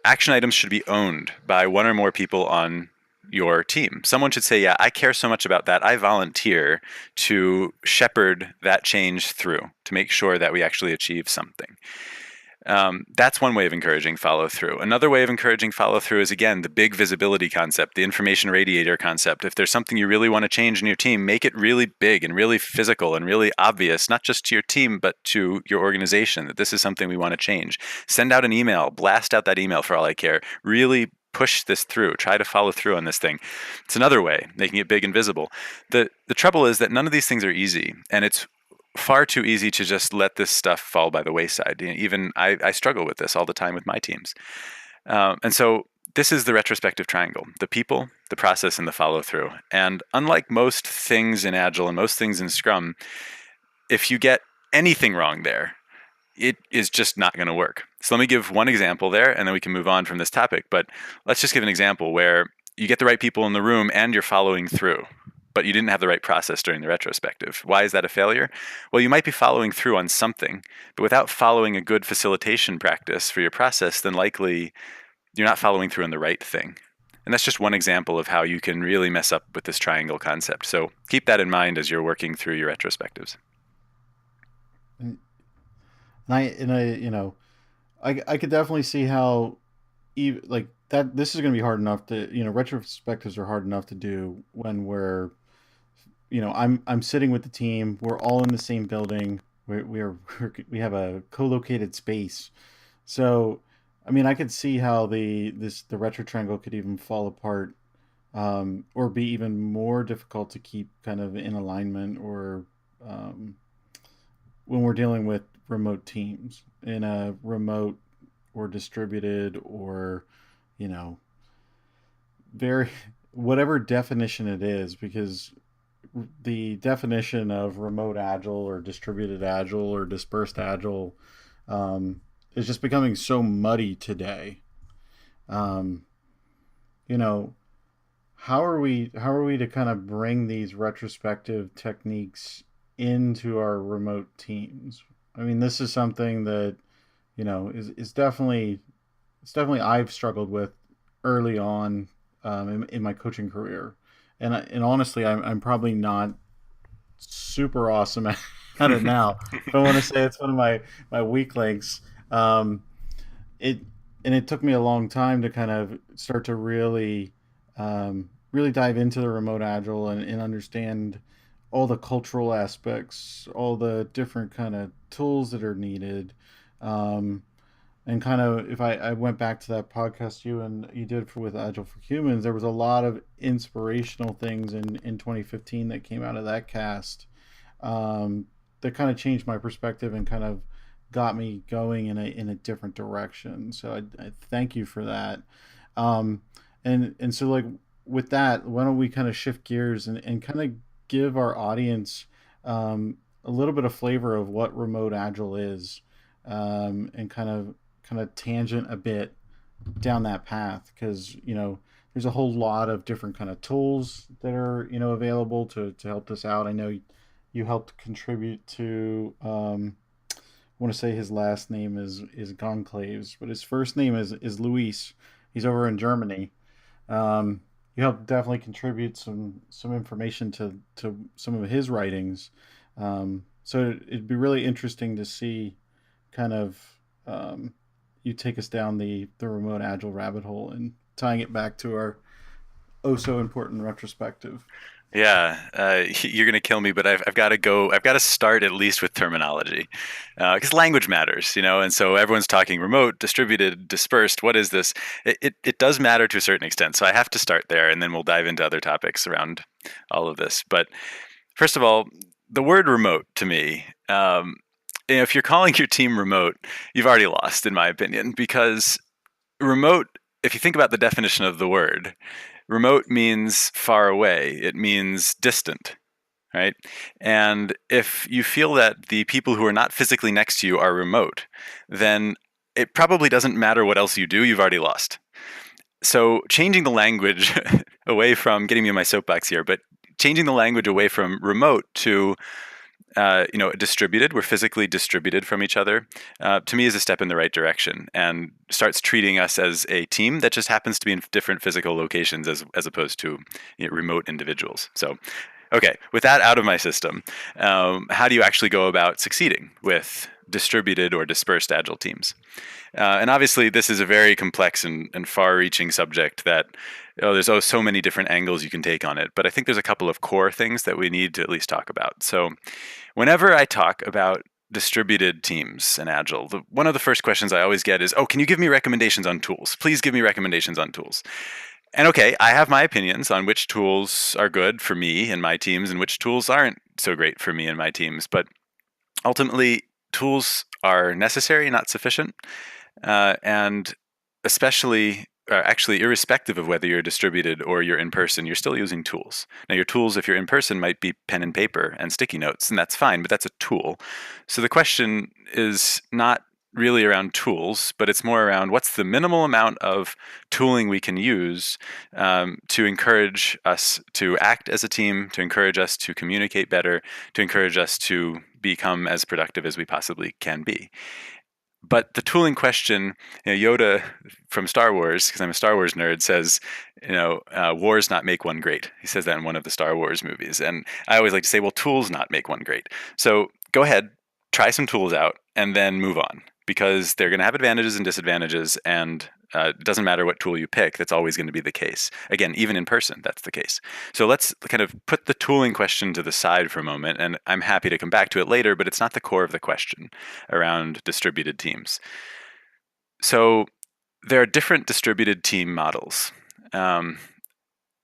action items should be owned by one or more people on your team. Someone should say, yeah, I care so much about that. I volunteer to shepherd that change through to make sure that we actually achieve something. That's one way of encouraging follow through. Another way of encouraging follow through is, again, the big visibility concept, the information radiator concept. If there's something you really want to change in your team, make it really big and really physical and really obvious, not just to your team, but to your organization, that this is something we want to change. Send out an email, blast out that email for all I care. Really push this through. Try to follow through on this thing. It's another way, making it big and visible. The trouble is that none of these things are easy, and it's far too easy to just let this stuff fall by the wayside. Even I struggle with this all the time with my teams. And so this is the retrospective triangle: the people, the process, and the follow through. And unlike most things in Agile and most things in Scrum, if you get anything wrong there, it is just not going to work. So let me give one example there, and then we can move on from this topic. But let's just give an example where you get the right people in the room and you're following through, but you didn't have the right process during the retrospective. Why is that a failure? Well, you might be following through on something, but without following a good facilitation practice for your process, then likely you're not following through on the right thing. And that's just one example of how you can really mess up with this triangle concept. So keep that in mind as you're working through your retrospectives. I could definitely see how, even like that, this is going to be hard enough to, retrospectives are hard enough to do when we're, I'm sitting with the team. We're all in the same building. We have a co-located space. So, I mean, I could see how the retro triangle could even fall apart, or be even more difficult to keep kind of in alignment, or um, when we're dealing with remote teams in a remote or distributed, or you know very whatever definition it is, because the definition of remote agile or distributed agile or dispersed agile, is just becoming so muddy today. um, you know how are we to kind of bring these retrospective techniques into our remote teams? I mean, this is something that is definitely, I've struggled with early on, in my coaching career, and honestly, I'm probably not super awesome at it now. But I want to say it's one of my weak links. It and it took me a long time to kind of start to really dive into the remote agile, and understand all the cultural aspects, all the different kind of tools that are needed. Um, and kind of, if I went back to that podcast you did with Agile for Humans, there was a lot of inspirational things in 2015 that came out of that cast, that kind of changed my perspective and kind of got me going in a different direction. So I thank you for that. Um, and so, like, with that, why don't we kind of shift gears and kind of give our audience, a little bit of flavor of what remote agile is, and kind of tangent a bit down that path, because there's a whole lot of different kind of tools that are available to help this out. I know you helped contribute to. I want to say his last name is Gonclaves, but his first name is Luis. He's over in Germany. You helped definitely contribute some information to some of his writings. So it'd be really interesting to see kind of you take us down the remote agile rabbit hole and tying it back to our oh so important retrospective. Yeah, you're gonna kill me, but I've got to go. I've got to start at least with terminology, because language matters, and so everyone's talking remote, distributed, dispersed. What is this? It does matter to a certain extent. So I have to start there, and then we'll dive into other topics around all of this. But first of all, the word remote to me, if you're calling your team remote, you've already lost, in my opinion, because remote. If you think about the definition of the word, remote means far away. It means distant, right? And if you feel that the people who are not physically next to you are remote, then it probably doesn't matter what else you do, you've already lost. So changing the language away from, getting me in my soapbox here, but changing the language away from remote to distributed, we're physically distributed from each other, to me is a step in the right direction, and starts treating us as a team that just happens to be in different physical locations as opposed to remote individuals. So, okay, with that out of my system, how do you actually go about succeeding with distributed or dispersed agile teams? And obviously, this is a very complex and far-reaching subject that there's so many different angles you can take on it. But I think there's a couple of core things that we need to at least talk about. So whenever I talk about distributed teams and Agile, one of the first questions I always get is, oh, can you give me recommendations on tools? Please give me recommendations on tools. And okay, I have my opinions on which tools are good for me and my teams and which tools aren't so great for me and my teams. But ultimately, tools are necessary, not sufficient. And especially, actually, irrespective of whether you're distributed or you're in person, you're still using tools. Now, your tools, if you're in person, might be pen and paper and sticky notes, and that's fine, but that's a tool. So the question is not really around tools, but it's more around what's the minimal amount of tooling we can use to encourage us to act as a team, to encourage us to communicate better, to encourage us to become as productive as we possibly can be. But the tooling question, Yoda from Star Wars, because I'm a Star Wars nerd, says, wars not make one great. He says that in one of the Star Wars movies. And I always like to say, well, tools not make one great. So go ahead, try some tools out, and then move on, because they're going to have advantages and disadvantages, and it doesn't matter what tool you pick. That's always going to be the case. Again, even in person, that's the case. So let's kind of put the tooling question to the side for a moment, and I'm happy to come back to it later, but it's not the core of the question around distributed teams. So there are different distributed team models. And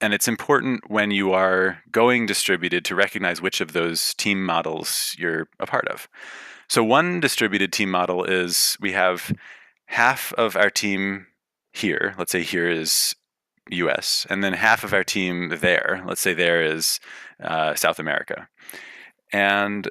it's important when you are going distributed to recognize which of those team models you're a part of. So one distributed team model is we have half of our team here, let's say here is US, and then half of our team there, let's say there is South America. And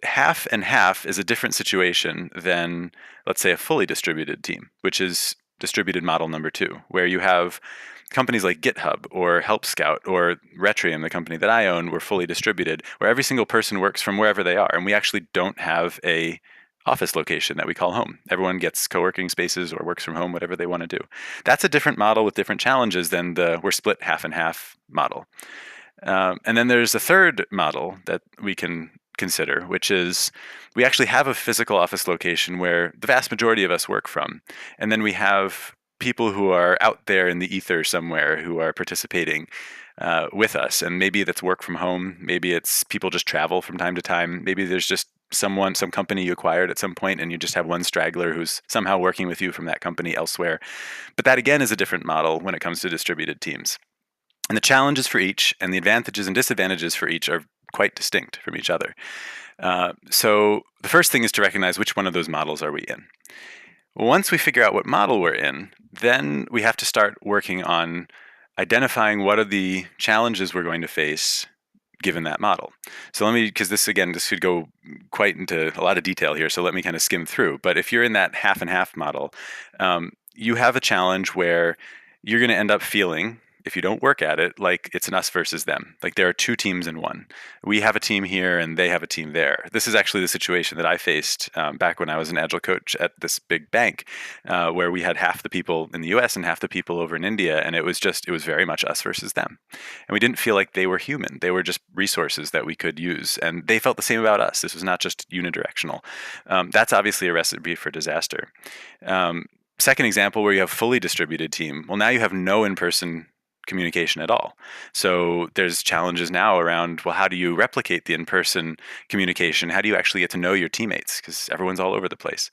half and half is a different situation than, let's say, a fully distributed team, which is distributed model number 2, where you have companies like GitHub or Help Scout or Retrium, the company that I own, we're fully distributed, where every single person works from wherever they are, and we actually don't have a office location that we call home. Everyone gets co-working spaces or works from home, whatever they want to do. That's a different model with different challenges than the we're split half and half model. And then there's a third model that we can consider, which is we actually have a physical office location where the vast majority of us work from. And then we have people who are out there in the ether somewhere who are participating with us. And maybe that's work from home. Maybe it's people just travel from time to time. Maybe there's just some company you acquired at some point and you just have one straggler who's somehow working with you from that company elsewhere. But that again is a different model when it comes to distributed teams. And the challenges for each and the advantages and disadvantages for each are quite distinct from each other. So the first thing is to recognize which one of those models are we in. Once we figure out what model we're in, then we have to start working on identifying what are the challenges we're going to face given that model. So let me, because this could go quite into a lot of detail here. So let me kind of skim through. But if you're in that half and half model, you have a challenge where you're going to end up feeling, if you don't work at it, like it's an us versus them. Like there are two teams in one. We have a team here and they have a team there. This is actually the situation that I faced back when I was an agile coach at this big bank, where we had half the people in the US and half the people over in India. And it was very much us versus them. And we didn't feel like they were human. They were just resources that we could use. And they felt the same about us. This was not just unidirectional. That's obviously a recipe for disaster. Second example, where you have fully distributed team. Well, now you have no in-person communication at all. So there's challenges now around, well, how do you replicate the in-person communication? How do you actually get to know your teammates? Because everyone's all over the place.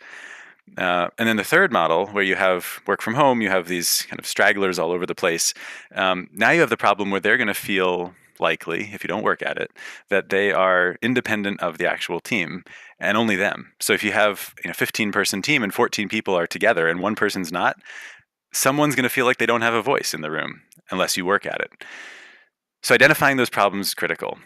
And then the third model, where you have work from home, you have these kind of stragglers all over the place. Now you have the problem where they're going to feel likely, if you don't work at it, that they are independent of the actual team and only them. So if you have a 15-person team and 14 people are together and one person's not, someone's going to feel like they don't have a voice in the room unless you work at it. So identifying those problems is critical.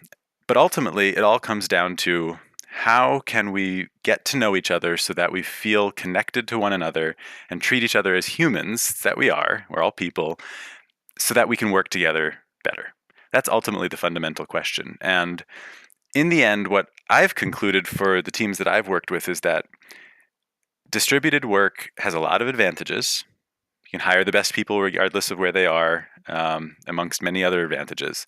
But ultimately, it all comes down to, how can we get to know each other so that we feel connected to one another and treat each other as humans that we are, we're all people, so that we can work together better? That's ultimately the fundamental question. And in the end, what I've concluded for the teams that I've worked with is that distributed work has a lot of advantages. You can hire the best people regardless of where they are, amongst many other advantages.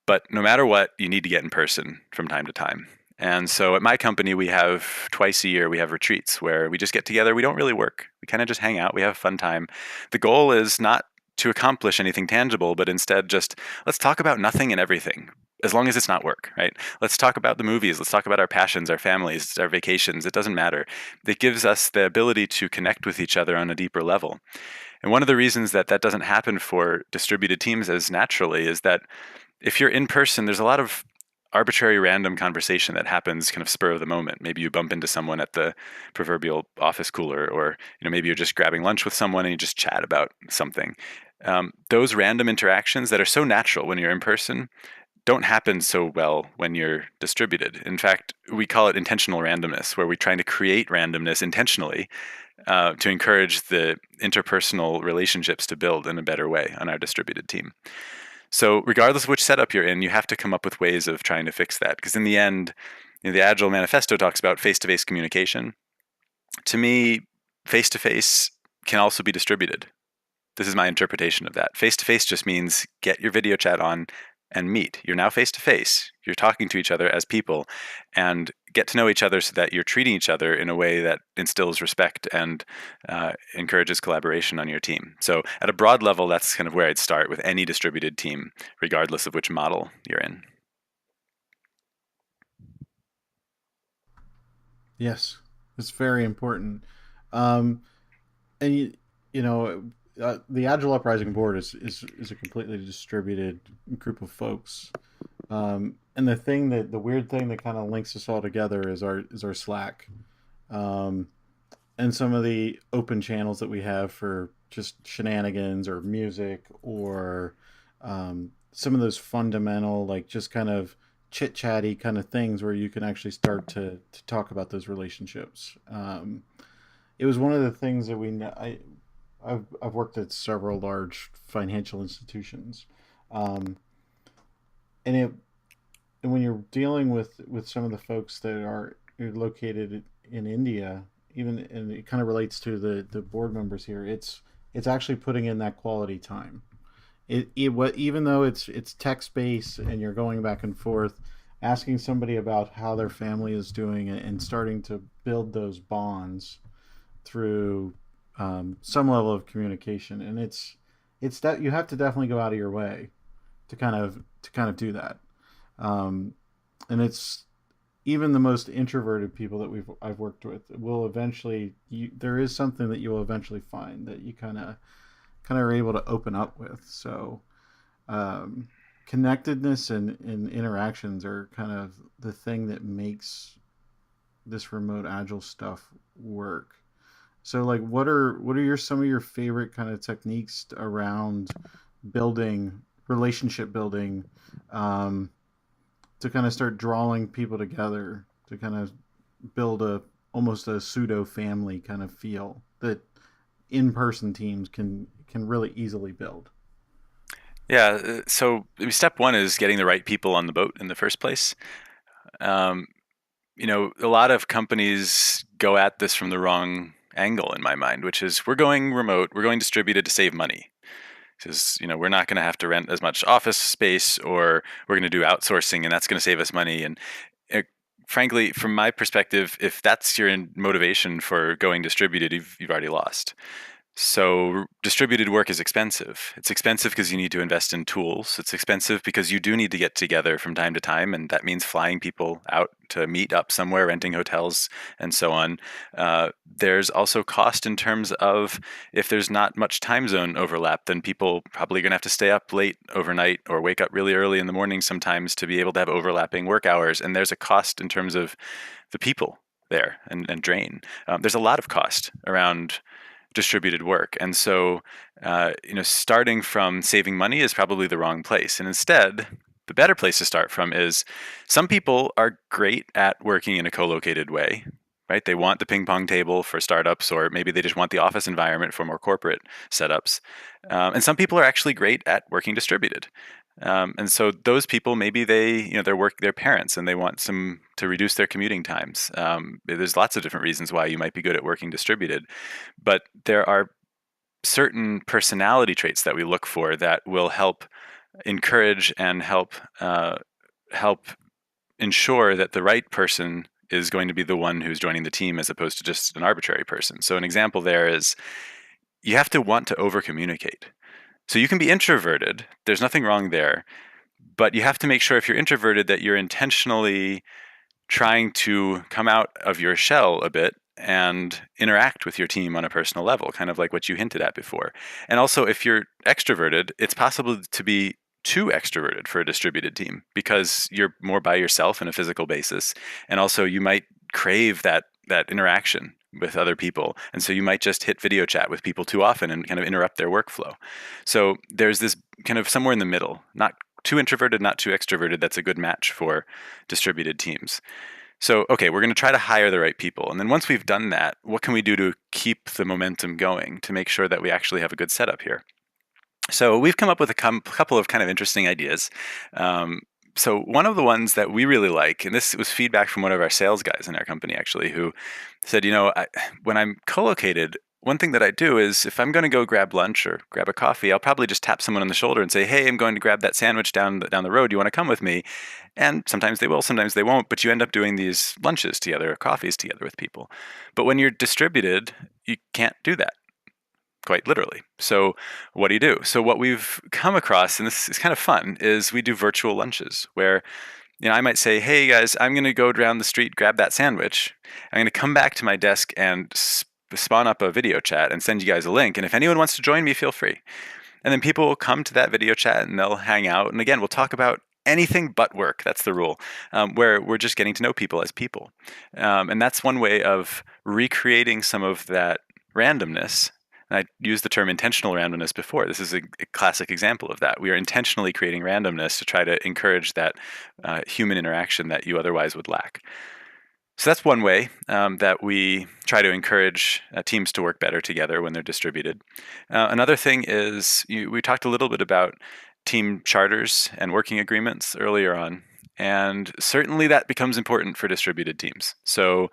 But no matter what, you need to get in person from time to time. And so at my company, we have twice a year, we have retreats where we just get together. We don't really work. We kind of just hang out. We have a fun time. The goal is not to accomplish anything tangible, but instead just, let's talk about nothing and everything, as long as it's not work, right? Let's talk about the movies. Let's talk about our passions, our families, our vacations. It doesn't matter. It gives us the ability to connect with each other on a deeper level. And one of the reasons that that doesn't happen for distributed teams as naturally is that if you're in person, there's a lot of arbitrary random conversation that happens kind of spur of the moment. Maybe you bump into someone at the proverbial office cooler, or maybe you're just grabbing lunch with someone and you just chat about something. Those random interactions that are so natural when you're in person don't happen so well when you're distributed. In fact, we call it intentional randomness, where we're trying to create randomness intentionally to encourage the interpersonal relationships to build in a better way on our distributed team. So regardless of which setup you're in, you have to come up with ways of trying to fix that. Because in the end, the Agile Manifesto talks about face-to-face communication. To me, face-to-face can also be distributed. This is my interpretation of that. Face-to-face just means get your video chat on and meet. You're now face-to-face. You're talking to each other as people and get to know each other so that you're treating each other in a way that instills respect and encourages collaboration on your team. So at a broad level, that's kind of where I'd start with any distributed team, regardless of which model you're in. Yes, it's very important. And the Agile Uprising board is a completely distributed group of folks. And the weird thing that kind of links us all together is our Slack, and some of the open channels that we have for just shenanigans or music, or some of those fundamental, like, just kind of chit chatty kind of things where you can actually start to talk about those relationships. It was one of the things that I've worked at several large financial institutions, um, and it and when you're dealing with some of the folks that are located in India, even, and it kind of relates to the board members here, it's actually putting in that quality time. Even though it's text based and you're going back and forth, asking somebody about how their family is doing, and starting to build those bonds through some level of communication. And it's that you have to definitely go out of your way to kind of do that. um, and it's even the most introverted people that I've worked with will eventually, there is something that you will eventually find that you kind of are able to open up with. So um, connectedness and interactions are kind of the thing that makes this remote agile stuff work. So, like, what are some of your favorite kind of techniques around building relationship building, um, to kind of start drawing people together to kind of build a almost a pseudo family kind of feel that in-person teams can really easily build. Yeah. So step one is getting the right people on the boat in the first place. Um, a lot of companies go at this from the wrong angle in my mind, which is we're going remote, we're going distributed to save money. Because we're not going to have to rent as much office space, or we're going to do outsourcing, and that's going to save us money. And it, frankly, from my perspective, if that's your motivation for going distributed, you've already lost. So distributed work is expensive. It's expensive because you need to invest in tools. It's expensive because you do need to get together from time to time, and that means flying people out to meet up somewhere, renting hotels, and so on. There's also cost in terms of if there's not much time zone overlap, then people probably going to have to stay up late overnight or wake up really early in the morning sometimes to be able to have overlapping work hours. And there's a cost in terms of the people there and drain. There's a lot of cost around distributed work. And so, starting from saving money is probably the wrong place. And instead, the better place to start from is some people are great at working in a co-located way, right? They want the ping pong table for startups, or maybe they just want the office environment for more corporate setups. And some people are actually great at working distributed. And so those people, maybe they're parents and they want to reduce their commuting times. There's lots of different reasons why you might be good at working distributed, but there are certain personality traits that we look for that will help encourage and help ensure that the right person is going to be the one who's joining the team as opposed to just an arbitrary person. So an example there is you have to want to over communicate. So you can be introverted. There's nothing wrong there. But you have to make sure if you're introverted that you're intentionally trying to come out of your shell a bit and interact with your team on a personal level, kind of like what you hinted at before. And also, if you're extroverted, it's possible to be too extroverted for a distributed team because you're more by yourself on a physical basis. And also, you might crave that interaction with other people. And so you might just hit video chat with people too often and kind of interrupt their workflow. So there's this kind of somewhere in the middle, not too introverted, not too extroverted. That's a good match for distributed teams. So, okay, we're going to try to hire the right people. And then once we've done that, what can we do to keep the momentum going to make sure that we actually have a good setup here? So we've come up with a couple of kind of interesting ideas. So one of the ones that we really like, and this was feedback from one of our sales guys in our company actually, who said, when I'm co-located, one thing that I do is if I'm going to go grab lunch or grab a coffee, I'll probably just tap someone on the shoulder and say, hey, I'm going to grab that sandwich down the road. Do you want to come with me? And sometimes they will, sometimes they won't, but you end up doing these lunches together or coffees together with people. But when you're distributed, you can't do that. Quite literally. So what do? So what we've come across, and this is kind of fun, is we do virtual lunches where, I might say, hey guys, I'm going to go down the street, grab that sandwich. I'm going to come back to my desk and spawn up a video chat and send you guys a link. And if anyone wants to join me, feel free. And then people will come to that video chat and they'll hang out. And again, we'll talk about anything but work. That's the rule, where we're just getting to know people as people. And that's one way of recreating some of that randomness. And I used the term intentional randomness before. This is a classic example of that. We are intentionally creating randomness to try to encourage that human interaction that you otherwise would lack. So that's one way that we try to encourage teams to work better together when they're distributed. Another thing is we talked a little bit about team charters and working agreements earlier on. And certainly that becomes important for distributed teams. So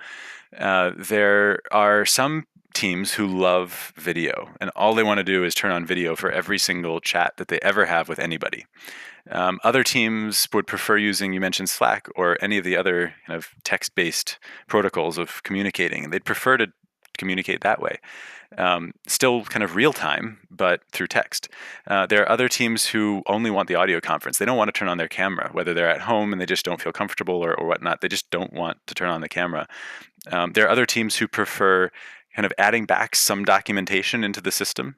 there are some teams who love video, and all they want to do is turn on video for every single chat that they ever have with anybody. Other teams would prefer using, you mentioned Slack or any of the other kind of text-based protocols of communicating, and they'd prefer to communicate that way. Still kind of real time, but through text. There are other teams who only want the audio conference. They don't want to turn on their camera, whether they're at home and they just don't feel comfortable or whatnot. They just don't want to turn on the camera. There are other teams who prefer kind of adding back some documentation into the system.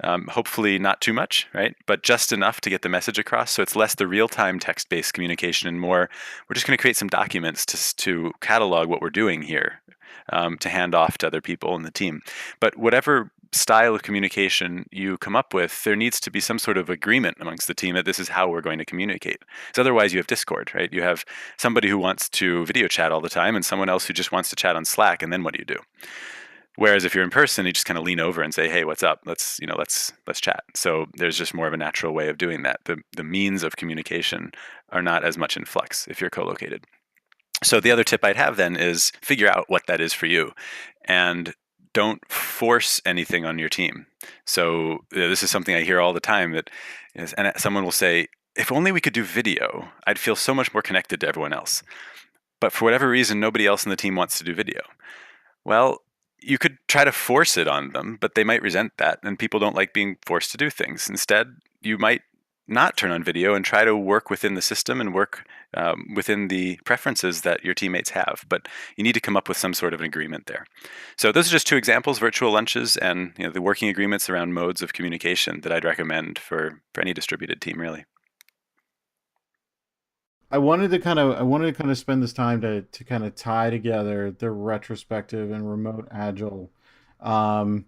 Hopefully not too much, right? But just enough to get the message across. So it's less the real-time text-based communication and more, we're just going to create some documents to catalog what we're doing here, to hand off to other people in the team. But whatever style of communication you come up with, there needs to be some sort of agreement amongst the team that this is how we're going to communicate. Because otherwise you have Discord, right? You have somebody who wants to video chat all the time and someone else who just wants to chat on Slack, and then what do? Whereas if you're in person, you just kind of lean over and say, "Hey, what's up? Let's chat." So there's just more of a natural way of doing that. The means of communication are not as much in flux if you're co-located. So the other tip I'd have then is figure out what that is for you, and don't force anything on your team. So this is something I hear all the time and someone will say, "If only we could do video, I'd feel so much more connected to everyone else." But for whatever reason, nobody else in the team wants to do video. Well, you could try to force it on them, but they might resent that, and people don't like being forced to do things. Instead, you might not turn on video and try to work within the system and work within the preferences that your teammates have. But you need to come up with some sort of an agreement there. So those are just two examples: virtual lunches and the working agreements around modes of communication that I'd recommend for any distributed team, really. I wanted to kind of spend this time to kind of tie together the retrospective and remote agile. Um,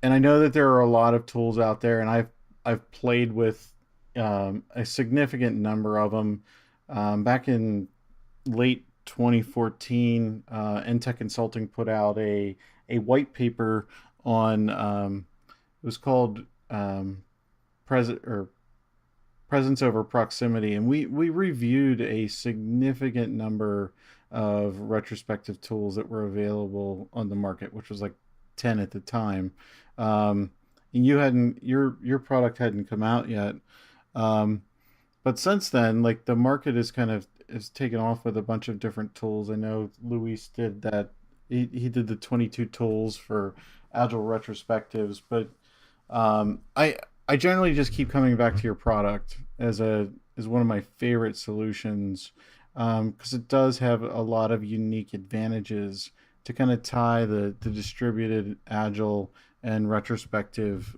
and I know that there are a lot of tools out there, and I've played with a significant number of them. Back in late 2014, Tech Consulting put out a white paper on it was called present or presence over proximity, and we reviewed a significant number of retrospective tools that were available on the market, which was like 10 at the time. And your product hadn't come out yet. um, but since then, like, the market is kind of is taken off with a bunch of different tools. I know Luis did that. He did the 22 tools for agile retrospectives, but I generally just keep coming back to your product as one of my favorite solutions, because it does have a lot of unique advantages to kind of tie the distributed agile and retrospective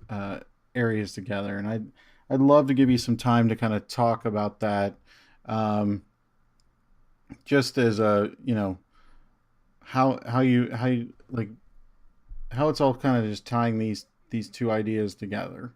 areas together. And I'd love to give you some time to kind of talk about that, um, just as a how you like how it's all kind of just tying these two ideas together.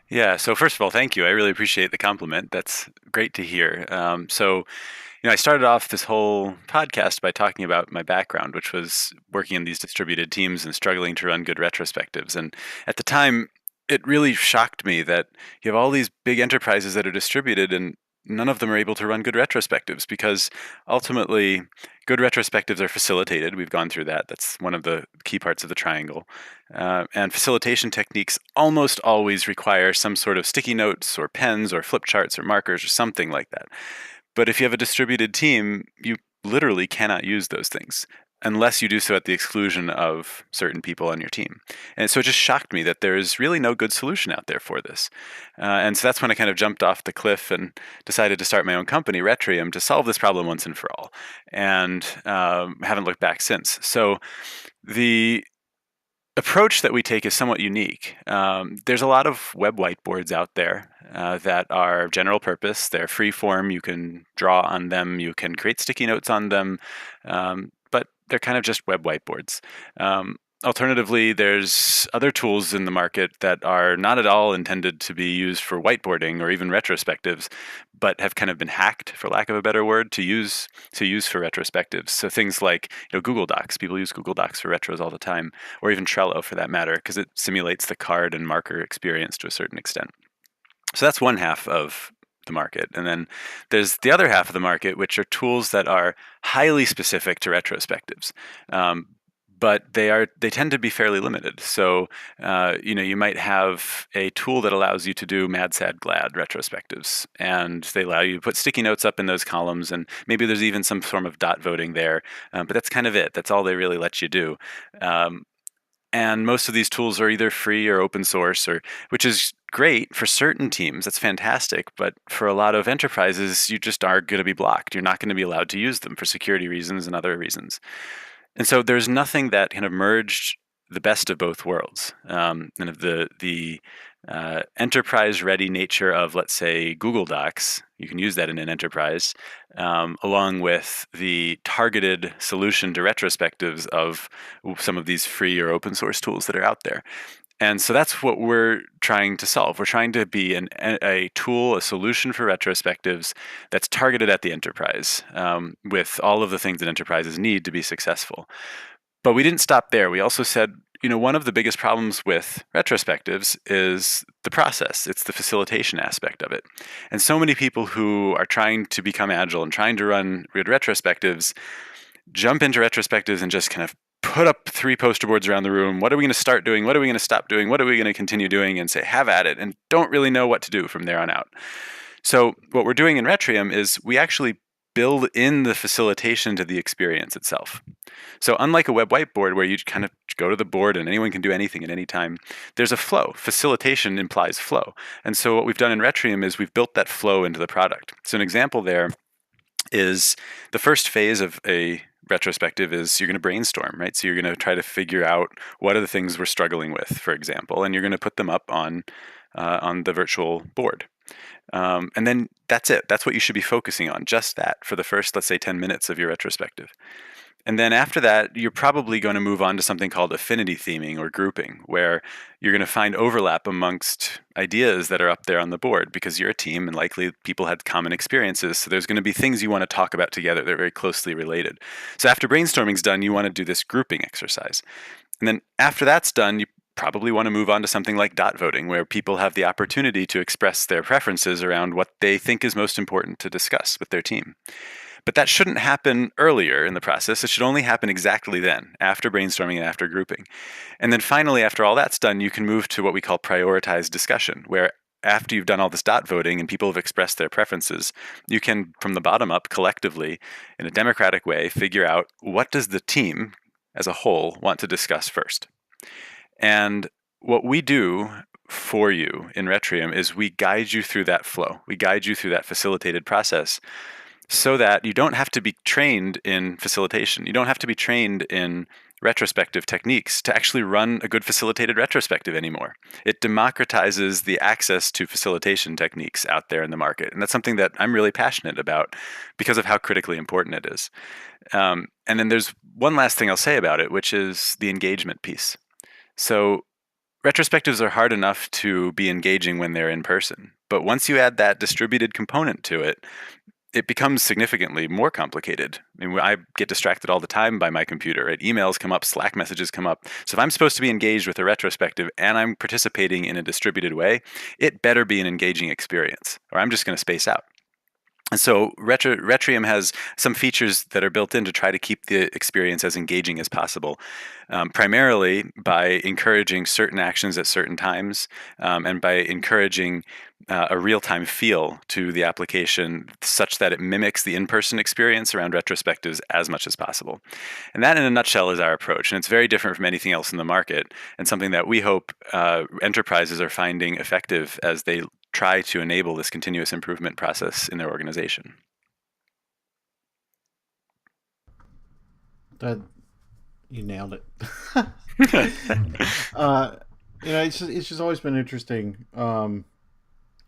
Yeah. So first of all, thank you. I really appreciate the compliment. That's great to hear. I started off this whole podcast by talking about my background, which was working in these distributed teams and struggling to run good retrospectives. And at the time, it really shocked me that you have all these big enterprises that are distributed and none of them are able to run good retrospectives, because ultimately good retrospectives are facilitated. We've gone through that. That's one of the key parts of the triangle. And facilitation techniques almost always require some sort of sticky notes or pens or flip charts or markers or something like that. But if you have a distributed team, you literally cannot use those things unless you do so at the exclusion of certain people on your team. And so it just shocked me that there is really no good solution out there for this. And so that's when I kind of jumped off the cliff and decided to start my own company, Retrium, to solve this problem once and for all. And haven't looked back since. So the approach that we take is somewhat unique. There's a lot of web whiteboards out there that are general purpose. They're free form. You can draw on them. You can create sticky notes on them. But they're kind of just web whiteboards. Alternatively, there's other tools in the market that are not at all intended to be used for whiteboarding or even retrospectives, but have kind of been hacked, for lack of a better word, to use for retrospectives. So things like Google Docs. People use Google Docs for retros all the time, or even Trello for that matter, because it simulates the card and marker experience to a certain extent. So that's one half of the market. And then there's the other half of the market, which are tools that are highly specific to retrospectives. But they tend to be fairly limited. So you might have a tool that allows you to do mad, sad, glad retrospectives, and they allow you to put sticky notes up in those columns, and maybe there's even some form of dot voting there. But that's kind of it. That's all they really let you do. And most of these tools are either free or open source, which is great for certain teams. That's fantastic. But for a lot of enterprises, you just are going to be blocked. You're not going to be allowed to use them for security reasons and other reasons. And so there's nothing that kind of merged the best of both worlds, and of the enterprise-ready nature of, let's say, Google Docs. You can use that in an enterprise, along with the targeted solution to retrospectives of some of these free or open source tools that are out there. And so that's what we're trying to solve. We're trying to be a tool, a solution for retrospectives that's targeted at the enterprise, with all of the things that enterprises need to be successful. But we didn't stop there. We also said, one of the biggest problems with retrospectives is the process. It's the facilitation aspect of it. And so many people who are trying to become agile and trying to run good retrospectives jump into retrospectives and just kind of put up 3 poster boards around the room. What are we going to start doing? What are we going to stop doing? What are we going to continue doing? And say, have at it, and don't really know what to do from there on out. So what we're doing in Retrium is we actually build in the facilitation to the experience itself. So unlike a web whiteboard where you kind of go to the board and anyone can do anything at any time, there's a flow. Facilitation implies flow. And so what we've done in Retrium is we've built that flow into the product. So an example there is the first phase of a retrospective is you're going to brainstorm, right? So you're going to try to figure out what are the things we're struggling with, for example, and you're going to put them up on the virtual board. And then that's it. That's what you should be focusing on, just that for the first, let's say, 10 minutes of your retrospective. And then after that, you're probably going to move on to something called affinity theming or grouping, where you're going to find overlap amongst ideas that are up there on the board because you're a team and likely people had common experiences. So there's going to be things you want to talk about together that are very closely related. So after brainstorming's done, you want to do this grouping exercise. And then after that's done, you probably want to move on to something like dot voting, where people have the opportunity to express their preferences around what they think is most important to discuss with their team. But that shouldn't happen earlier in the process. It should only happen exactly then, after brainstorming and after grouping. And then finally, after all that's done, you can move to what we call prioritized discussion, where after you've done all this dot voting and people have expressed their preferences, you can, from the bottom up, collectively, in a democratic way, figure out what does the team as a whole want to discuss first. And what we do for you in Retrium is we guide you through that flow. We guide you through that facilitated process so that you don't have to be trained in facilitation. You don't have to be trained in retrospective techniques to actually run a good facilitated retrospective anymore. It democratizes the access to facilitation techniques out there in the market. And that's something that I'm really passionate about because of how critically important it is. And then there's one last thing I'll say about it, which is the engagement piece. So retrospectives are hard enough to be engaging when they're in person. But once you add that distributed component to it, it becomes significantly more complicated. I mean, I get distracted all the time by my computer. Right? Emails come up, Slack messages come up. So if I'm supposed to be engaged with a retrospective and I'm participating in a distributed way, it better be an engaging experience, or I'm just going to space out. And so Retrium has some features that are built in to try to keep the experience as engaging as possible, primarily by encouraging certain actions at certain times, and by encouraging a real-time feel to the application such that it mimics the in-person experience around retrospectives as much as possible. And that, in a nutshell, is our approach. And it's very different from anything else in the market, and something that we hope enterprises are finding effective as they try to enable this continuous improvement process in their organization. That you nailed it. It's just always been interesting.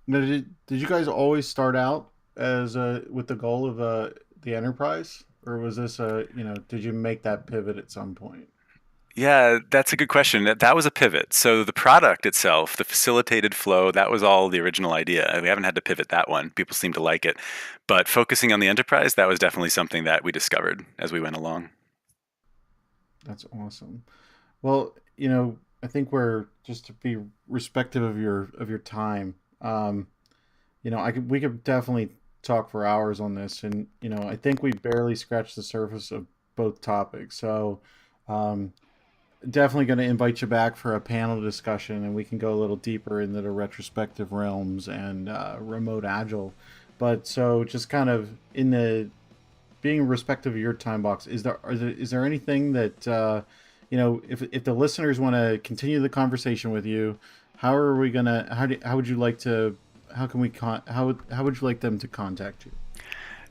Did you guys always start out as with the goal of the enterprise, or was this did you make that pivot at some point? Yeah, that's a good question. That was a pivot. So the product itself, the facilitated flow, that was all the original idea. We haven't had to pivot that one. People seem to like it. But focusing on the enterprise, that was definitely something that we discovered as we went along. That's awesome. Well, I think we're just to be respective of your time. We could definitely talk for hours on this, and I think we barely scratched the surface of both topics. So, definitely going to invite you back for a panel discussion, and we can go a little deeper into the retrospective realms and remote agile. But so, just kind of in the being respective of your time box, is there anything that if the listeners want to continue the conversation with you, how are we gonna how would you like to how can we how would you like them to contact you?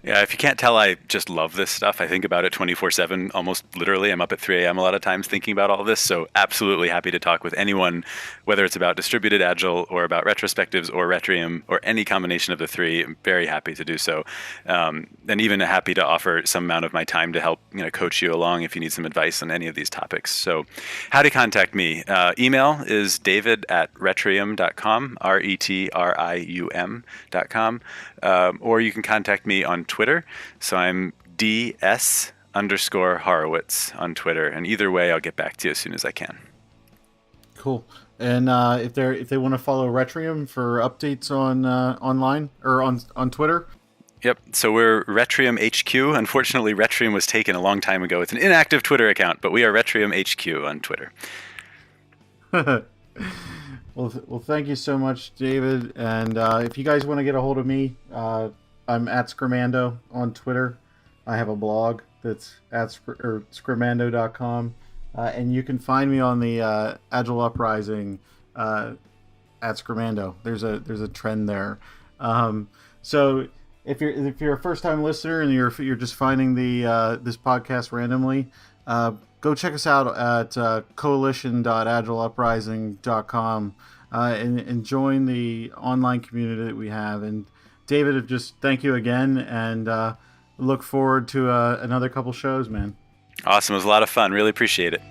Yeah, if you can't tell, I just love this stuff. I think about it 24/7, almost literally. I'm up at 3 a.m. a lot of times thinking about all this. So absolutely happy to talk with anyone, whether it's about distributed agile or about retrospectives or Retrium or any combination of the three. I'm very happy to do so, and even happy to offer some amount of my time to help coach you along if you need some advice on any of these topics. So, how to contact me? Email is david@retrium.com, retrium.com, or you can contact me on Twitter. So I'm DS_Horowitz on Twitter. And either way, I'll get back to you as soon as I can. Cool. And if they want to follow Retrium for updates on online or on Twitter. Yep. So we're Retrium HQ. Unfortunately, Retrium was taken a long time ago. It's an inactive Twitter account, but we are Retrium HQ on Twitter. Well, thank you so much, David. And if you guys want to get a hold of me, I'm at Scrimando on Twitter. I have a blog that's at scrimando.com. And you can find me on the Agile Uprising at Scrimando. There's a trend there. So if you're a first time listener and you're just finding this podcast randomly, go check us out at coalition.agileuprising.com and join the online community that we have. And David, just thank you again, and look forward to another couple shows, man. Awesome. It was a lot of fun. Really appreciate it.